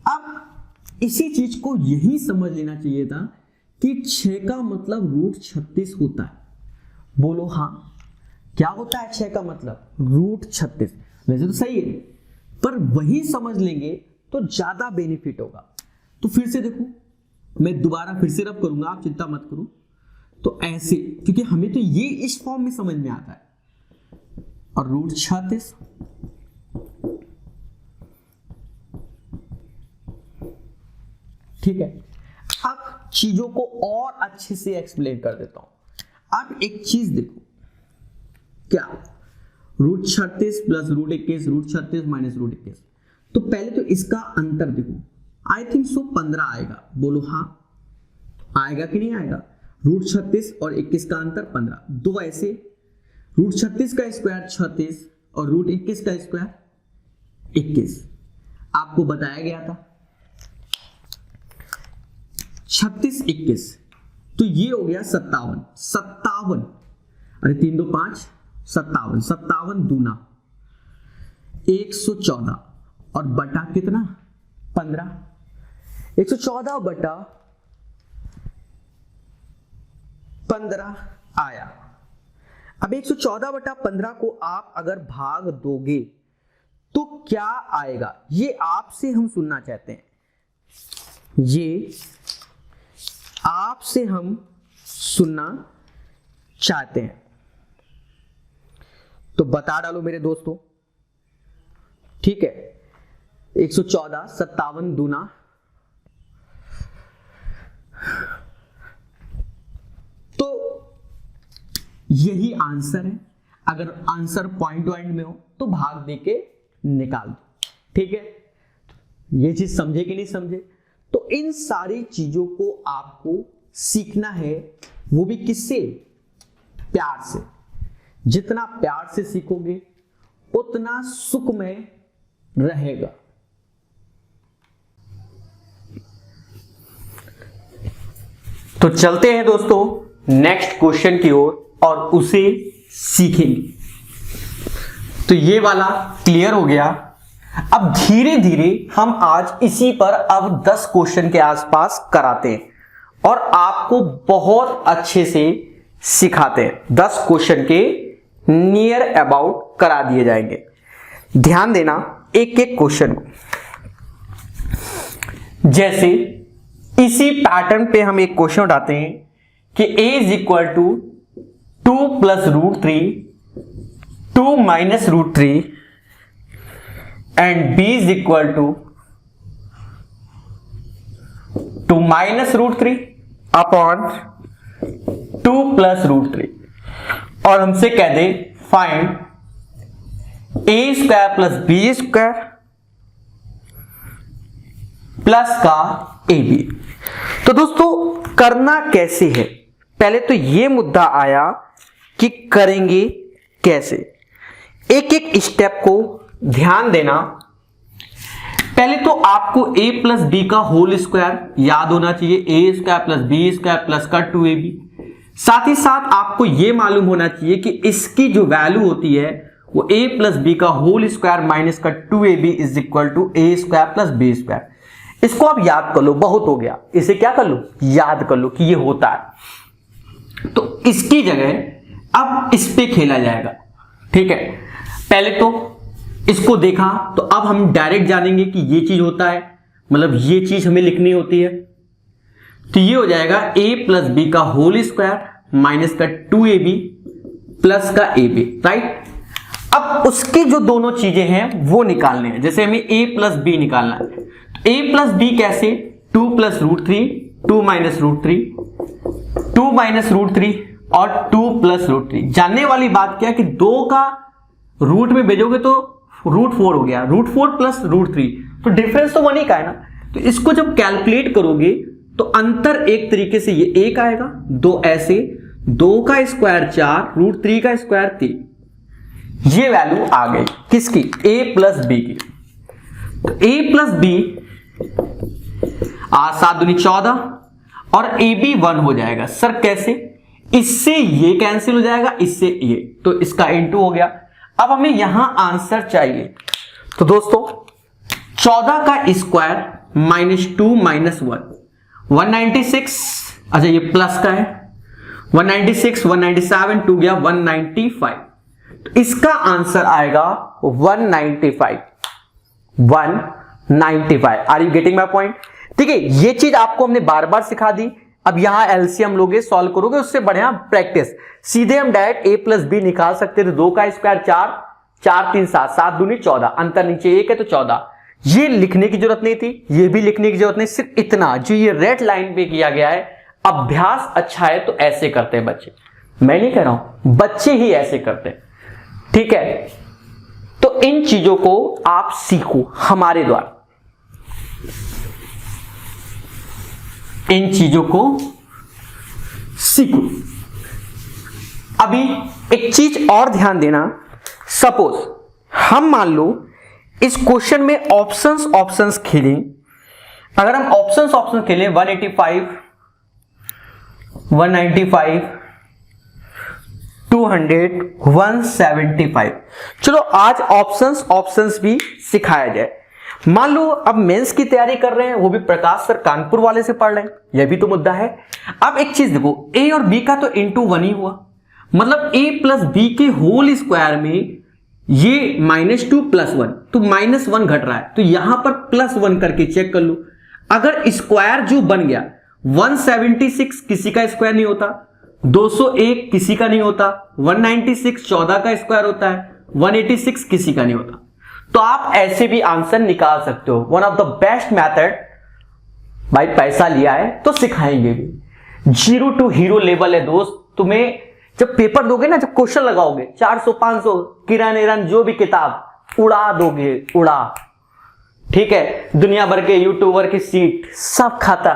अब इसी चीज को यही समझ लेना चाहिए था कि 6 का मतलब रूट 36 होता है। बोलो हाँ, क्या होता है 6 का मतलब? रूट 36। वैसे तो सही है, पर वही समझ लेंगे तो ज्यादा बेनिफिट होगा। तो फिर से देखो, मैं दोबारा फिर से रब करूंगा, आप चिंता मत करो। तो ऐसे, क्योंकि हमें तो ये इस फॉर्म में समझ में आता है, और रूट 36 ठीक है। अब चीजों को और अच्छे से एक्सप्लेन कर देता हूं। अब एक चीज देखो, क्या root 36 plus root 21, root 36 minus root 21। तो पहले तो इसका अंतर देखो, आई थिंक सो 15 आएगा। बोलो हाँ, आएगा कि नहीं आएगा? रूट 36 और 21 का अंतर 15। दो ऐसे, रूट 36 का स्क्वायर 36 और रूट 21 का स्क्वायर 21। आपको बताया गया था 36 21, तो ये हो गया 57। अरे 3 2 5, 57 दूना 114 और बटा कितना? 15। 114 बटा 15 आया। अब 114 बटा 15 को आप अगर भाग दोगे तो क्या आएगा, ये आपसे हम सुनना चाहते हैं। ये आपसे हम सुनना चाहते हैं, तो बता डालो मेरे दोस्तों, ठीक है। 114 57 दूना, तो यही आंसर है। अगर आंसर पॉइंट में हो तो भाग देके निकाल दो, ठीक है। ये चीज समझे कि नहीं समझे? तो इन सारी चीजों को आपको सीखना है, वो भी किससे? प्यार से। जितना प्यार से सीखोगे उतना सुखमय रहेगा। तो चलते हैं दोस्तों नेक्स्ट क्वेश्चन की ओर और उसे सीखेंगे। तो ये वाला क्लियर हो गया। अब धीरे धीरे हम आज इसी पर अब 10 क्वेश्चन के आसपास कराते हैं और आपको बहुत अच्छे से सिखाते हैं। 10 क्वेश्चन के नियर अबाउट करा दिए जाएंगे। ध्यान देना एक एक क्वेश्चन को। जैसे इसी पैटर्न पे हम एक क्वेश्चन उठाते हैं कि a is equal to 2 plus root 3, 2 minus root 3 and b is equal to 2 minus root 3 upon 2 plus root 3, और हमसे कह दे find a square plus b square plus का ए बी। तो दोस्तों करना कैसे है, पहले तो ये मुद्दा आया कि करेंगे कैसे। एक एक स्टेप को ध्यान देना। पहले तो आपको a प्लस बी का होल स्क्वायर याद होना चाहिए, a square plus b square plus का 2ab। साथ ही साथ आपको यह मालूम होना चाहिए कि इसकी जो वैल्यू होती है वो a प्लस बी का होल स्क्वायर माइनस का 2ab is equal to a square plus b square. इसको आप याद कर लो, बहुत हो गया, इसे क्या कर लो, याद कर लो कि ये होता है। तो इसकी जगह अब इस पे खेला जाएगा, ठीक है। पहले तो इसको देखा तो अब हम डायरेक्ट जानेंगे कि ये चीज होता है, मतलब ये चीज हमें लिखनी होती है। तो ये हो जाएगा a प्लस बी का होल स्क्वायर माइनस का 2ab प्लस का ab, राइट। अब उसकी जो दोनों चीजें हैं वो निकालने हैं। जैसे हमें a प्लस बी निकालना है, तो a प्लस बी कैसे, 2 plus root 3, 2 minus root 3, 2 minus root 3 और 2 प्लस रूट 3। जानने वाली बात क्या है कि 2 का रूट में भेजोगे तो रूट 4 हो गया, रूट 4 प्लस रूट 3, तो डिफरेंस तो 1 ही का है ना। तो इसको जब कैलकुलेट करोगे तो अंतर एक तरीके से ये 1 आएगा, 2 ऐसे, 2 का स्क्वायर 4, रूट 3 का स्क्वायर 3। ये वैल्यू आ गई किसकी, a प्लस बी की। तो a प्लस बी 7 दूनी 14 और ab 1 हो जाएगा। सर कैसे, इससे ये कैंसिल हो जाएगा, इससे ये, तो इसका इनटू हो गया। अब हमें यहां आंसर चाहिए, तो दोस्तों 14 का स्क्वायर माइनस 2 माइनस 1 196, अच्छा ये प्लस का है, 196 197 2 गया 195, तो इसका आंसर आएगा 195। Are you getting my point? ठीक है, ये चीज आपको हमने बार बार सिखा दी। अब यहां एलसीएम लोगे, सॉल्व करोगे, उससे बढ़िया प्रैक्टिस। सीधे हम डायरेक्ट a प्लस बी निकाल सकते थे। 2 का स्क्वायर 4, 4 3 7, 7 दूनी 14, अंतर नीचे 1 है तो 14। ये लिखने की जरूरत नहीं थी, ये भी लिखने की जरूरत नहीं, सिर्फ इतना जो ये रेड लाइन पे किया गया है। अभ्यास अच्छा है तो ऐसे करते हैं बच्चे, मैं नहीं कह रहा हूं, बच्चे ही ऐसे करते हैं, ठीक है। तो इन चीजों को आप सीखो हमारे द्वारा, इन चीजों को सीखो। अभी एक चीज और ध्यान देना, सपोज हम मान लो इस क्वेश्चन में ऑप्शंस खेलें। अगर हम ऑप्शंस खेलें 185, 195, 200, 175, चलो आज ऑप्शंस भी सिखाया जाए। मान लो अब मेंस की तैयारी कर रहे हैं, वो भी प्रकाश सर कानपुर वाले से पढ़ रहे हैं, यह भी तो मुद्दा है। अब एक चीज देखो, a और b का तो इंटू 1 ही हुआ, मतलब a प्लस बी के होल स्क्वायर में ये -2 प्लस 1, तो -1 घट रहा है, तो यहां पर +1 करके चेक कर लो। अगर स्क्वायर जो बन गया 176 किसी का स्क्वायर नहीं होता, 201 किसी का नहीं होता, 196 14 का स्क्वायर होता है, 186 किसी का नहीं होता। तो आप ऐसे भी आंसर निकाल सकते हो। One of the best method, भाई पैसा लिया है तो सिखाएंगे भी। 0 to हीरो लेवल है दोस्त। तुम्हें जब पेपर दोगे ना, जब क्वेश्चन लगाओगे 400 500 किरण एरन जो भी किताब उड़ा दोगे, उड़ा, ठीक है। दुनिया भर के यूट्यूबर की सीट सब खाता,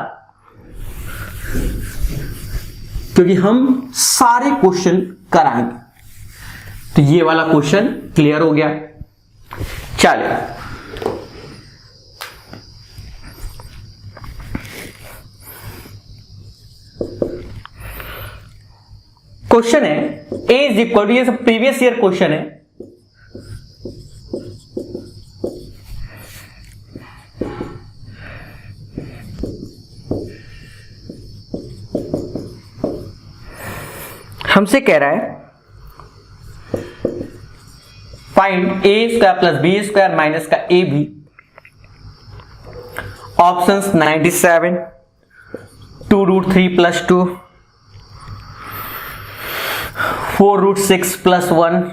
क्योंकि हम सारे क्वेश्चन कराएंगे। तो ये वाला क्वेश्चन क्लियर हो गया। चलिए क्वेश्चन है a इज इक्वल टू, ये सब प्रीवियस ईयर क्वेश्चन है। हमसे कह रहा है find a square plus b square minus का a b. Options 97, 2√3 plus 2, 4√6 plus 1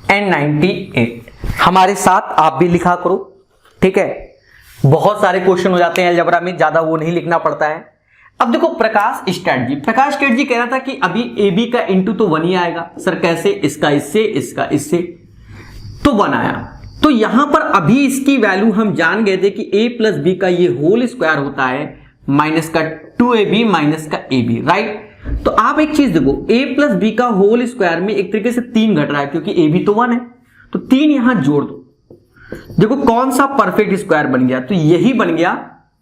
and 98। हमारे साथ आप भी लिखा करो, ठीक है। बहुत सारे क्वेश्चन हो जाते हैं अलजेब्रा में, ज्यादा वो नहीं लिखना पड़ता है। अब देखो प्रकाश स्ट्रेटजी कह रहा था कि अभी ए बी का इंटू तो 1 ही आएगा। सर कैसे? इसका इससे तो 1 आया। तो यहां पर अभी इसकी वैल्यू हम जान गए थे कि a प्लस बी का ये होल स्क्वायर होता है माइनस का 2ab माइनस का ab, राइट। तो आप एक चीज देखो, a प्लस बी का होल स्क्वायर में एक तरीके से 3 घट रहा है क्योंकि ab तो 1 है, तो 3 यहां जोड़ दो। देखो कौन सा परफेक्ट स्क्वायर बन गया, तो यही बन गया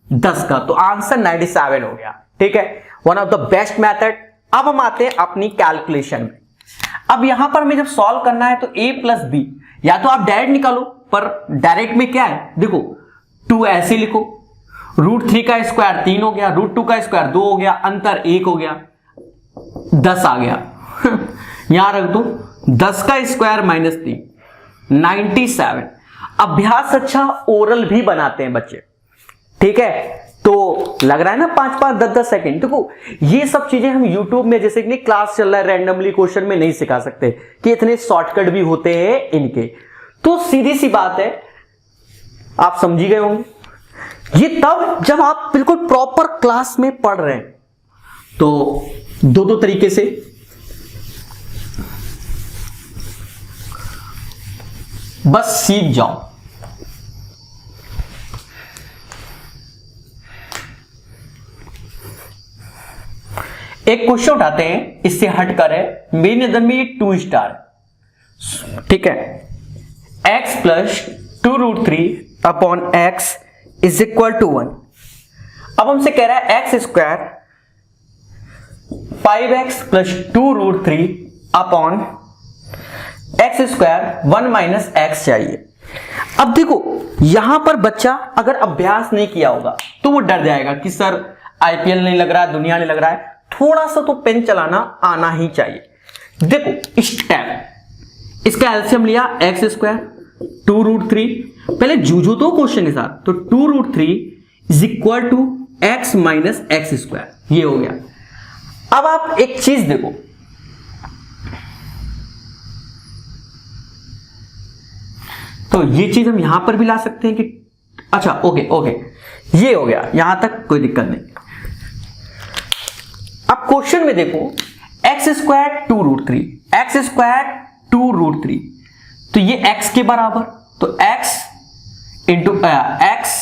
10 का। तो आंसर 97 हो गया। ठीक है, one of the best method. अब हम आते हैं अपनी कैलकुलेशन में। अब यहां पर हमें जब सॉल्व करना है तो a प्लस बी या तो आप डायरेक्ट निकालो, पर डायरेक्ट में क्या है देखो, 2 ऐसे लिखो, √3 का स्क्वायर 3 हो गया, √2 का स्क्वायर 2 हो गया, अंतर 1 हो गया, 10 आ गया। यहां रख दो 10 का स्क्वायर माइनस 3, 97। अभ्यास अच्छा ओरल भी बनाते हैं बच्चे। ठीक है, तो लग रहा है ना 5-5, 10-10 सेकेंड। देखो ये सब चीजें हम YouTube में जैसे कि क्लास चल रहा है रैंडमली क्वेश्चन में नहीं सिखा सकते कि इतने शॉर्टकट भी होते हैं इनके। तो सीधी सी बात है, आप समझी गए होंगे। ये तब जब आप बिल्कुल प्रॉपर क्लास में पढ़ रहे हैं। तो दो तरीके से बस सीख जाओ। एक क्वेश्चन उठाते हैं, इससे हटकर है, मेरी नजर में ये 2 स्टार। ठीक है, x plus 2√3 upon x is equal to 1। अब हमसे कह रहा है x square 5x plus 2√3 upon x square 1 minus x चाहिए। अब देखो यहां पर बच्चा अगर अभ्यास नहीं किया होगा तो वो डर जाएगा कि सर IPL नहीं लग रहा है, दुनिया नहीं लग रहा है। थोड़ा सा तो पेन चलाना आना ही चाहिए। देखो स्टेप, इसका एलसीएम लिया x स्क्वायर 2√3, पहले जूझो तो क्वेश्चन के साथ, तो 2√3 is equal to x minus x square, ये हो गया। अब आप एक चीज देखो, तो ये चीज हम यहां पर भी ला सकते हैं कि अच्छा ओके ये हो गया, यहां तक कोई दिक्कत नहीं। अब क्वेश्चन में देखो x स्क्वायर 2√3, x स्क्वायर 2√3, तो ये x के बराबर, तो x into x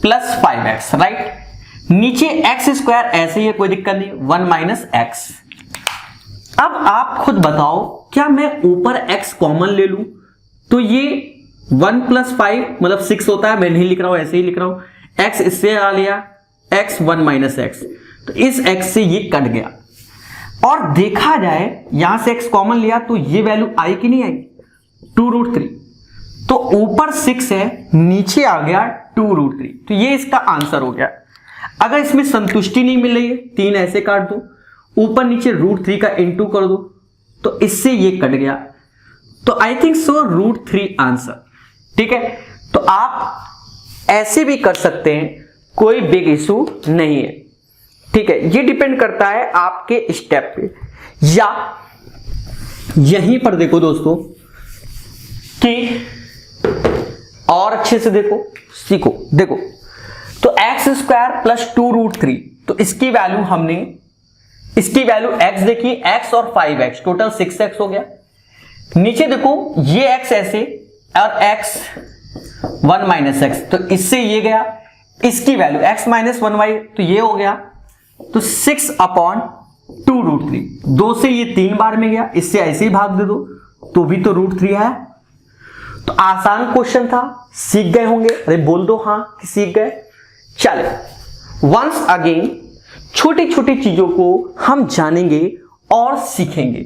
plus 5x, right. नीचे x स्क्वायर ऐसे ही है, कोई दिक्कत नहीं, 1 माइनस x। अब आप खुद बताओ, क्या मैं ऊपर x कॉमन ले लूं तो ये 1 प्लस 5 मतलब 6 होता है। मैं नहीं लिख रहा हूं, ऐसे ही लिख रहा हूं, x इससे आ लिया, x 1 माइनस x, तो इस x से ये कट गया। और देखा जाए यहां से x कॉमन लिया तो ये वैल्यू आई कि नहीं आई, 2√3, तो ऊपर 6 है, नीचे आ गया 2√3, तो ये इसका आंसर हो गया। अगर इसमें संतुष्टि नहीं मिल रही है, 3 ऐसे काट दो, ऊपर नीचे √3 का इंटू कर दो, तो इससे ये कट गया। तो आई थिंक सो √3 आंसर। ठीक है, तो आप ऐसे भी कर सकते हैं, कोई बिग इशू नहीं है। ठीक है, ये डिपेंड करता है आपके स्टेप पे। या यहीं पर देखो दोस्तों कि और अच्छे से देखो, सीखो। देखो तो x स्क्वायर प्लस 2√3, तो इसकी वैल्यू हमने, इसकी वैल्यू x देखी, x और 5x टोटल 6x हो गया। नीचे देखो ये x ऐसे और x 1 माइनस x, तो इससे ये गया, इसकी वैल्यू x माइनस 1y, तो ये हो गया, तो 6 अपॉन 2√3, 2 से ये 3 बार में गया, इससे ऐसे ही भाग दे दो तो भी तो √3 है। तो आसान क्वेश्चन था, सीख गए होंगे। अरे बोल दो हाँ कि सीख गए। चले वंस अगेन छोटी छोटी चीजों को हम जानेंगे और सीखेंगे,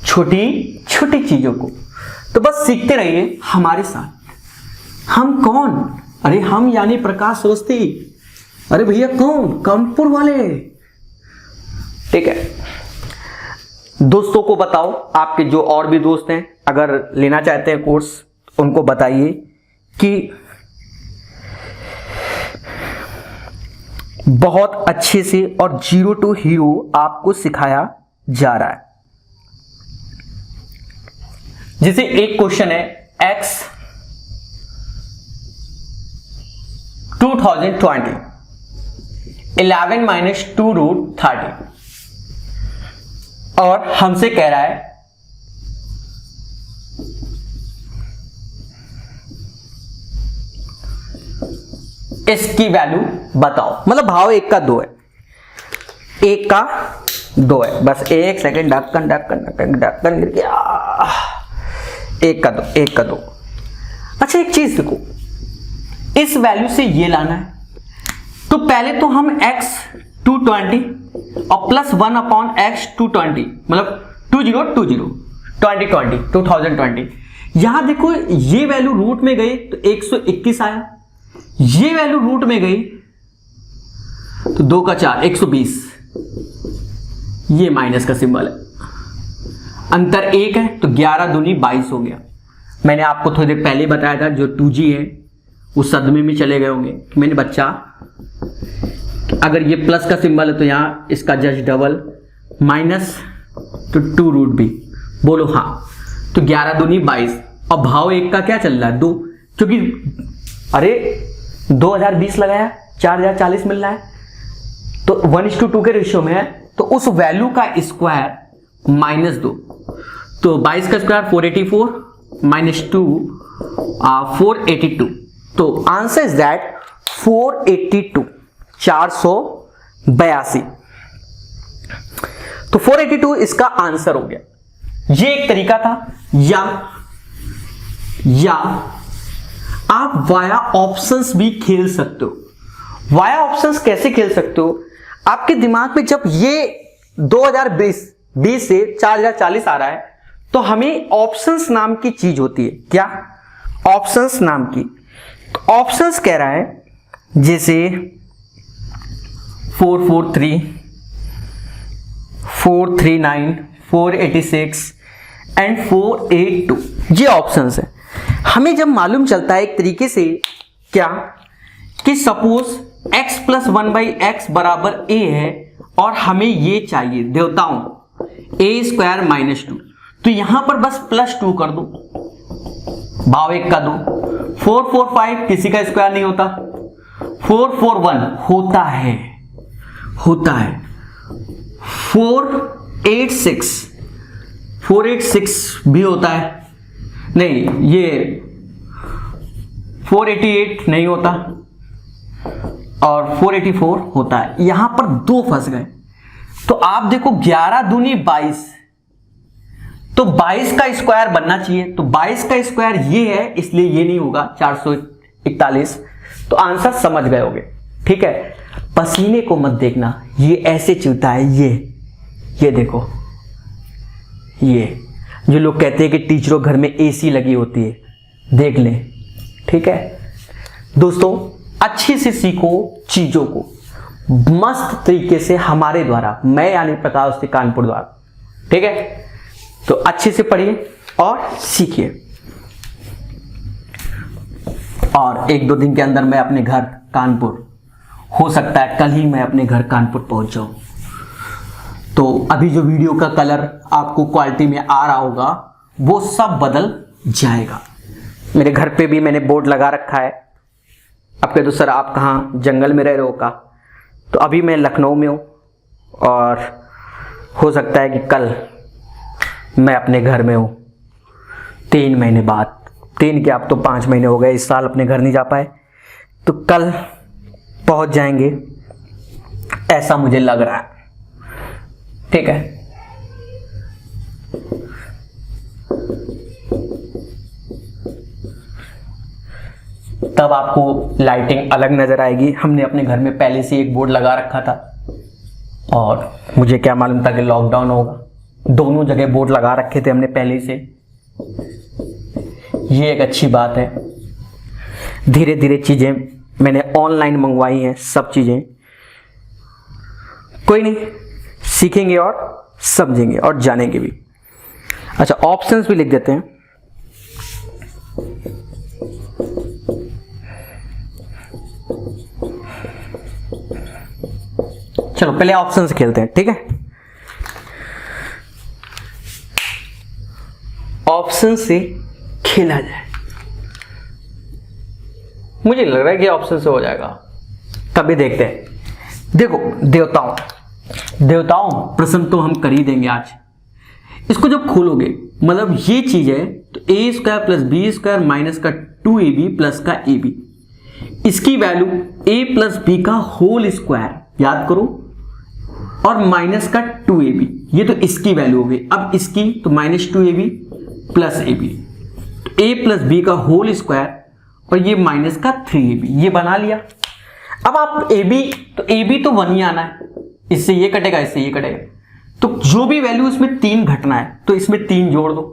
छोटी छोटी चीजों को। तो बस सीखते रहिए हमारे साथ। हम कौन? अरे हम यानी प्रकाश अवस्थी। अरे भैया कौन? कानपुर वाले। ठीक है, दोस्तों को बताओ, आपके जो और भी दोस्त हैं अगर लेना चाहते हैं कोर्स, उनको बताइए कि बहुत अच्छे से और 0 to हीरो आपको सिखाया जा रहा है। जैसे एक क्वेश्चन है x 2020, 11 माइनस 2 रूट 30, और हमसे कह रहा है इसकी वैल्यू बताओ। मतलब भाव एक का दो है, एक का दो है, बस एक सेकेंड, ढक्कन ढक्कन ढक्कन ढक्कन गिर गया, एक का दो, एक का दो। अच्छा एक चीज देखो, इस वैल्यू से ये लाना है, तो पहले तो हम x 220 और प्लस 1 अपॉन x 220, मतलब 2020 यहां देखो ये वैल्यू रूट में गई तो 121 आया, ये वैल्यू रूट में गई तो 2 का 4 120, ये माइनस का सिंबल है, अंतर 1 है तो 11 दूनी 22 हो गया। मैंने आपको थोड़ी देर पहले बताया था जो 2G है वो सदमे में चले गए होंगे। मैंने बच्चा अगर ये प्लस का सिंबल है तो यहां इसका जस्ट डबल, माइनस तो 2 रूट भी, बोलो हाँ, तो 11 दूनी 22, और भाव एक का क्या चल रहा है 2, क्योंकि अरे 2020 लगाया 4040 मिल रहा है, तो 1:2 के रेशियो में है, तो उस वैल्यू का स्क्वायर -2, तो 22 का स्क्वायर 484 -2 482, तो आंसर इज दैट 482, 482। तो 482 इसका आंसर हो गया। ये एक तरीका था, या आप वाया ऑप्शंस भी खेल सकते हो। वाया ऑप्शंस कैसे खेल सकते हो? आपके दिमाग में जब ये 2020 से 4040 आ रहा है तो हमें ऑप्शंस नाम की चीज होती है। क्या? ऑप्शंस नाम की। तो ऑप्शंस कह रहा है जैसे 443, 439, 486 एंड 482, ये ऑप्शंस है। हमें जब मालूम चलता है एक तरीके से, क्या कि सपोज x प्लस 1/x बराबर a है और हमें ये चाहिए देवताओं a² -2, तो यहां पर बस +2 कर दो, भाव एक का दो। 445 किसी का स्क्वायर नहीं होता, 441 होता है 486 भी होता है, नहीं ये 488 नहीं होता, और 484 होता है। यहां पर दो फंस गए। तो आप देखो 11 दूनी 22, तो 22 का स्क्वायर बनना चाहिए, तो 22 का स्क्वायर ये है, इसलिए ये नहीं होगा 441। तो आंसर समझ गए होगे, ठीक है। पसीने को मत देखना, ये ऐसे चूता है, ये देखो, ये जो लोग कहते हैं कि टीचरों घर में एसी लगी होती है, देख लें, ठीक है। दोस्तों अच्छे से सीखो चीजों को, मस्त तरीके से हमारे द्वारा, मैं यानी प्रकाश से कानपुर द्वारा, ठीक है। तो अच्छे से पढ़िए और सीखिए, और 1-2 दिन के अंदर मैं अपने घर कानपुर, हो सकता है कल ही मैं अपने घर कानपुर पहुंच जाऊं। तो अभी जो वीडियो का कलर आपको क्वालिटी में आ रहा होगा वो सब बदल जाएगा। मेरे घर पे भी मैंने बोर्ड लगा रखा है। अब कह दो सर आप कहाँ जंगल में रह रहे हो का? तो अभी मैं लखनऊ में हूँ, और हो सकता है कि कल मैं अपने घर में हूँ 3 महीने बाद। 3 के अब तो 5 महीने हो गए, इस साल अपने घर नहीं जा पाए, तो कल पहुँच जाएंगे, ऐसा मुझे लग रहा है, ठीक है। तब आपको लाइटिंग अलग नजर आएगी। हमने अपने घर में पहले से एक बोर्ड लगा रखा था, और मुझे क्या मालूम था कि लॉकडाउन होगा। दोनों जगह बोर्ड लगा रखे थे हमने पहले से, ये एक अच्छी बात है। धीरे धीरे चीजें मैंने ऑनलाइन मंगवाई हैं, सब चीजें, कोई नहीं, सीखेंगे और समझेंगे और जानेंगे भी। अच्छा ऑप्शंस भी लिख देते हैं। चलो पहले ऑप्शंस खेलते हैं, ठीक है। ऑप्शन से खेला जाए। मुझे लग रहा है कि ऑप्शन से हो जाएगा, तभी देखते हैं। देखो देवताओं प्रश्न तो हम कर ही देंगे आज। इसको जब खोलोगे मतलब ये चीज है तो a square plus b square minus का 2ab प्लस का ab, इसकी वैल्यू a प्लस बी का होल स्क्वायर याद करो और माइनस का 2ab, ये तो इसकी वैल्यू हो गई। अब इसकी तो minus 2ab plus ab, a plus b का होल स्क्वायर और ये माइनस का 3ab, ये बना लिया। अब आप ab तो 1 ही आना है, इससे ये कटेगा इससे ये कटेगा, तो जो भी वैल्यू इसमें 3 घटना है तो इसमें 3 जोड़ दो,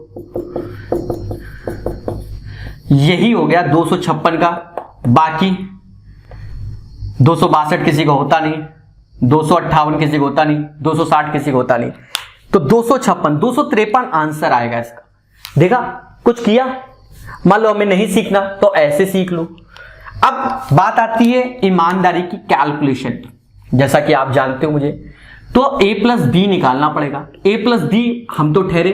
यही हो गया 256 का। बाकी 262 किसी का होता नहीं, 258 किसी को होता नहीं, 260 किसी को होता नहीं, तो 256 253 आंसर आएगा इसका। देखा कुछ किया, मान लो हमें नहीं सीखना तो ऐसे सीख लो। अब बात आती है ईमानदारी की कैलकुलेशन की। जैसा कि आप जानते हो मुझे तो a प्लस बी निकालना पड़ेगा। a प्लस बी हम तो ठहरे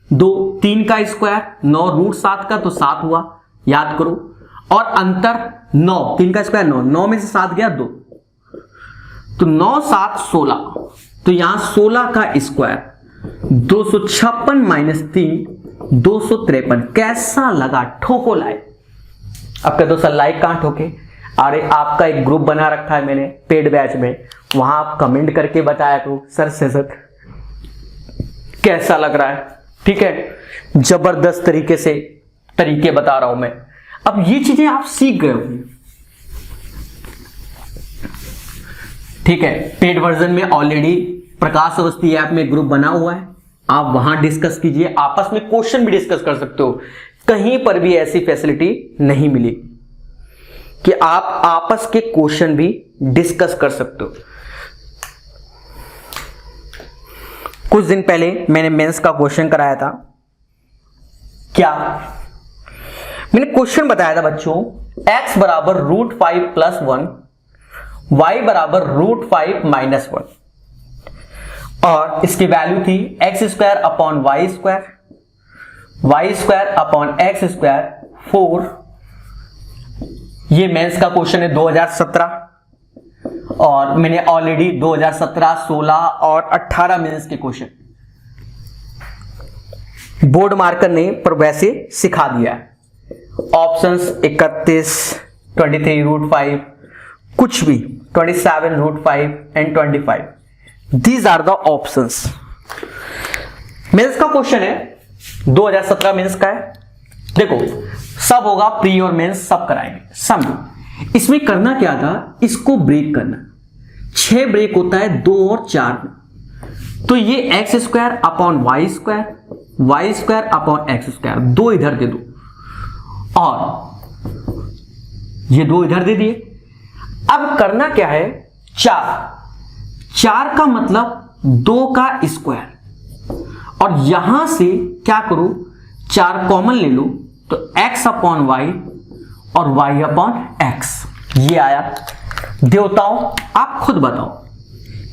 2, 3 का स्क्वायर 9 रूट 7 का तो 7 हुआ, याद करो, और अंतर 9, 3 का स्क्वायर 9, 9 में से 7 गया 2, तो 9 7 16, तो यहां 16 का स्क्वायर 256 माइनस 3 253। कैसा लगा, ठोको लाइक। अब कहते हो सर लाइक कहां ठोके, अरे आपका एक ग्रुप बना रखा है मैंने पेड बैच में, वहां आप कमेंट करके बताया करो सर कैसा लग रहा है। ठीक है, जबरदस्त तरीके बता रहा हूं मैं। अब ये चीजें आप सीख गए होंगे। ठीक है, पेड वर्जन में ऑलरेडी प्रकाश अवस्थी ऐप में ग्रुप बना हुआ है, आप वहां डिस्कस कीजिए, आपस में क्वेश्चन भी डिस्कस कर सकते हो। कहीं पर भी ऐसी फैसिलिटी नहीं मिली कि आप आपस के क्वेश्चन भी डिस्कस कर सकते हो। कुछ दिन पहले मैंने मेंस का क्वेश्चन कराया था। क्या मैंने क्वेश्चन बताया था बच्चों, x बराबर √5 प्लस 1, y बराबर √5 माइनस 1, और इसकी वैल्यू थी x square upon y square, y square upon x square 4। ये मेंस का क्वेश्चन है 2017, और मैंने ऑलरेडी 2017, 16 और 18 मेंस के क्वेश्चन बोर्ड मार्कर ने पर वैसे सिखा दिया है। ऑप्शंस 31, 23 √5, कुछ भी 27 √5 and 25, these are the options. Mains का क्वेश्चन है 2017 मेंस का है। देखो सब होगा, प्री और मेंस सब कराएंगे, समझो। इसमें करना क्या था, इसको ब्रेक करना। 6 ब्रेक होता है 2 और 4 में, तो ये x square upon y square, y square upon x square, 2 इधर दे दो और ये 2 इधर दे दिए। अब करना क्या है, 4 का मतलब 2 का स्क्वायर, और यहां से क्या करो 4 कॉमन ले लो, तो x अपॉन वाई और y अपॉन x, ये आया। देवताओं आप खुद बताओ,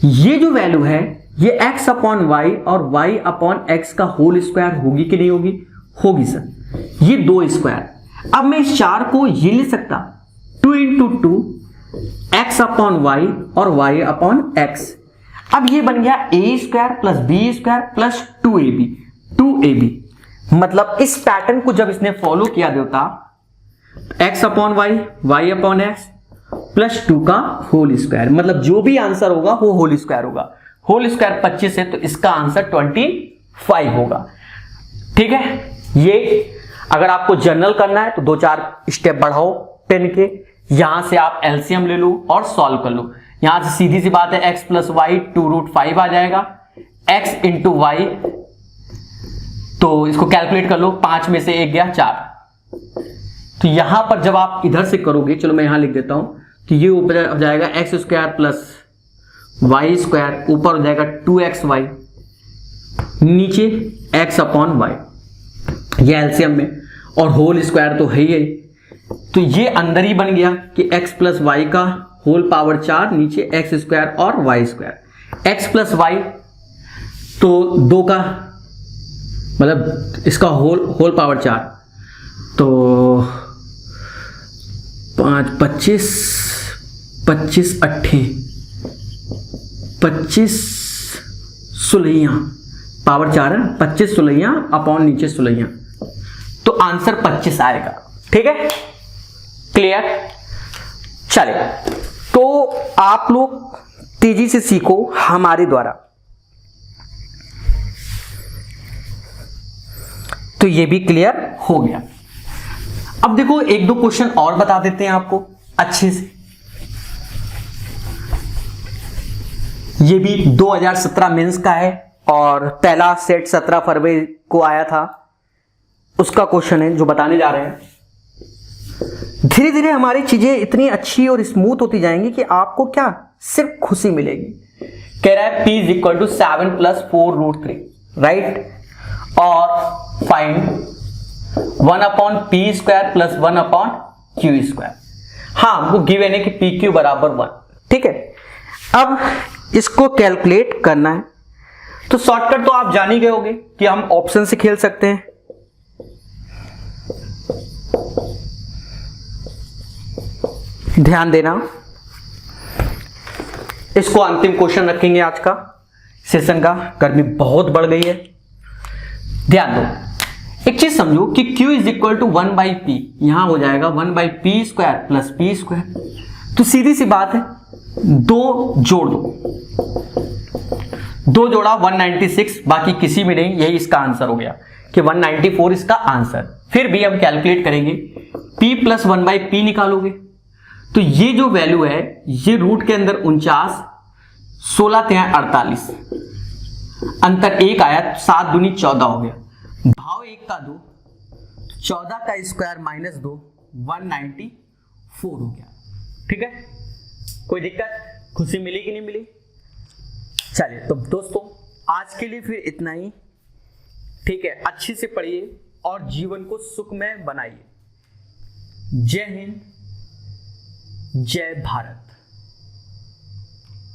ये जो वैल्यू है ये x अपॉन वाई और y अपॉन x का होल स्क्वायर होगी कि नहीं होगी? होगी सर। ये 2 स्क्वायर, अब मैं इस 4 को ये ले सकता 2 इंटू 2 x अपॉन वाई और y अपॉन x। अब ये बन गया a square plus b square plus 2ab। मतलब इस पैटर्न को जब इसने फॉलो किया देवता, x upon y, y upon x plus 2 का होल स्क्वायर, मतलब जो भी आंसर होगा वो होल स्क्वायर होगा। होल स्क्वायर 25 है तो इसका आंसर 25 होगा। ठीक है, ये अगर आपको जनरल करना है तो 2-4 स्टेप बढ़ाओ पेन के, यहां से आप एलसीएम ले लो और सॉल्व कर लो। यहां से सीधी सी बात है x प्लस वाई 2√5 आ जाएगा, x इंटू वाई, तो इसको कैलकुलेट कर लो, 5 में से 1 गया 4। तो यहां पर जब आप इधर से करोगे, चलो मैं यहां लिख देता हूं, तो ये ऊपर हो जाएगा x square plus y square, ऊपर हो जाएगा 2xy, नीचे x अपॉन वाई, ये एलसीएम में, और होल स्क्वायर तो है ही। तो ये अंदर ही बन गया कि x प्लस वाई का होल पावर 4, नीचे एक्स स्क्वायर और y square, x plus y तो 2 का मतलब इसका होल पावर 4, तो 5 25 25 अट्ठे 25 सुलैया पावर 4 है, 25 सुलैया अपॉन नीचे सुलैया, तो आंसर 25 आएगा। ठीक है, क्लियर। चले, तो आप लोग तेजी से सीखो हमारे द्वारा। तो ये भी क्लियर हो गया। अब देखो एक दो क्वेश्चन और बता देते हैं आपको अच्छे से। ये भी 2017 मेंस का है और पहला सेट 17 फरवरी को आया था, उसका क्वेश्चन है जो बताने जा रहे हैं। धीरे धीरे हमारी चीजें इतनी अच्छी और स्मूथ होती जाएंगी कि आपको क्या सिर्फ खुशी मिलेगी। कह रहा है P is equal to 7 + 4√3, right, और फाइंड 1/p² + 1/q²। हाँ, हमको गिवन है कि PQ = 1। ठीक है, अब इसको कैलकुलेट करना है। तो शॉर्टकट तो आप जान ही गए होंगे कि हम ऑप्शन से खेल सकते हैं। ध्यान देना, इसको अंतिम क्वेश्चन रखेंगे आज का सेशन का। गर्मी बहुत बढ़ गई है, ध्यान दो। एक चीज समझो कि Q is equal to 1/p, यहां हो जाएगा 1/p² + p²। तो सीधी सी बात है, दो जोड़ दो, दो जोड़ा 196, बाकी किसी में नहीं। यही इसका आंसर हो गया कि 194 इसका आंसर। फिर भी हम कैलकुलेट करेंगे, p + 1/p निकालोगे तो ये जो वैल्यू है ये रूट के अंदर 49, 16 × 48, अंतर 1 आया, 7 दूनी 14 हो गया। भाव 1 का 2, 14 का स्क्वायर - 2, 194 हो गया। ठीक है, कोई दिक्कत, खुशी मिली कि नहीं मिली? चलिए, तो दोस्तों आज के लिए फिर इतना ही। ठीक है, अच्छे से पढ़िए और जीवन को सुखमय बनाइए। जय हिंद, जय भारत।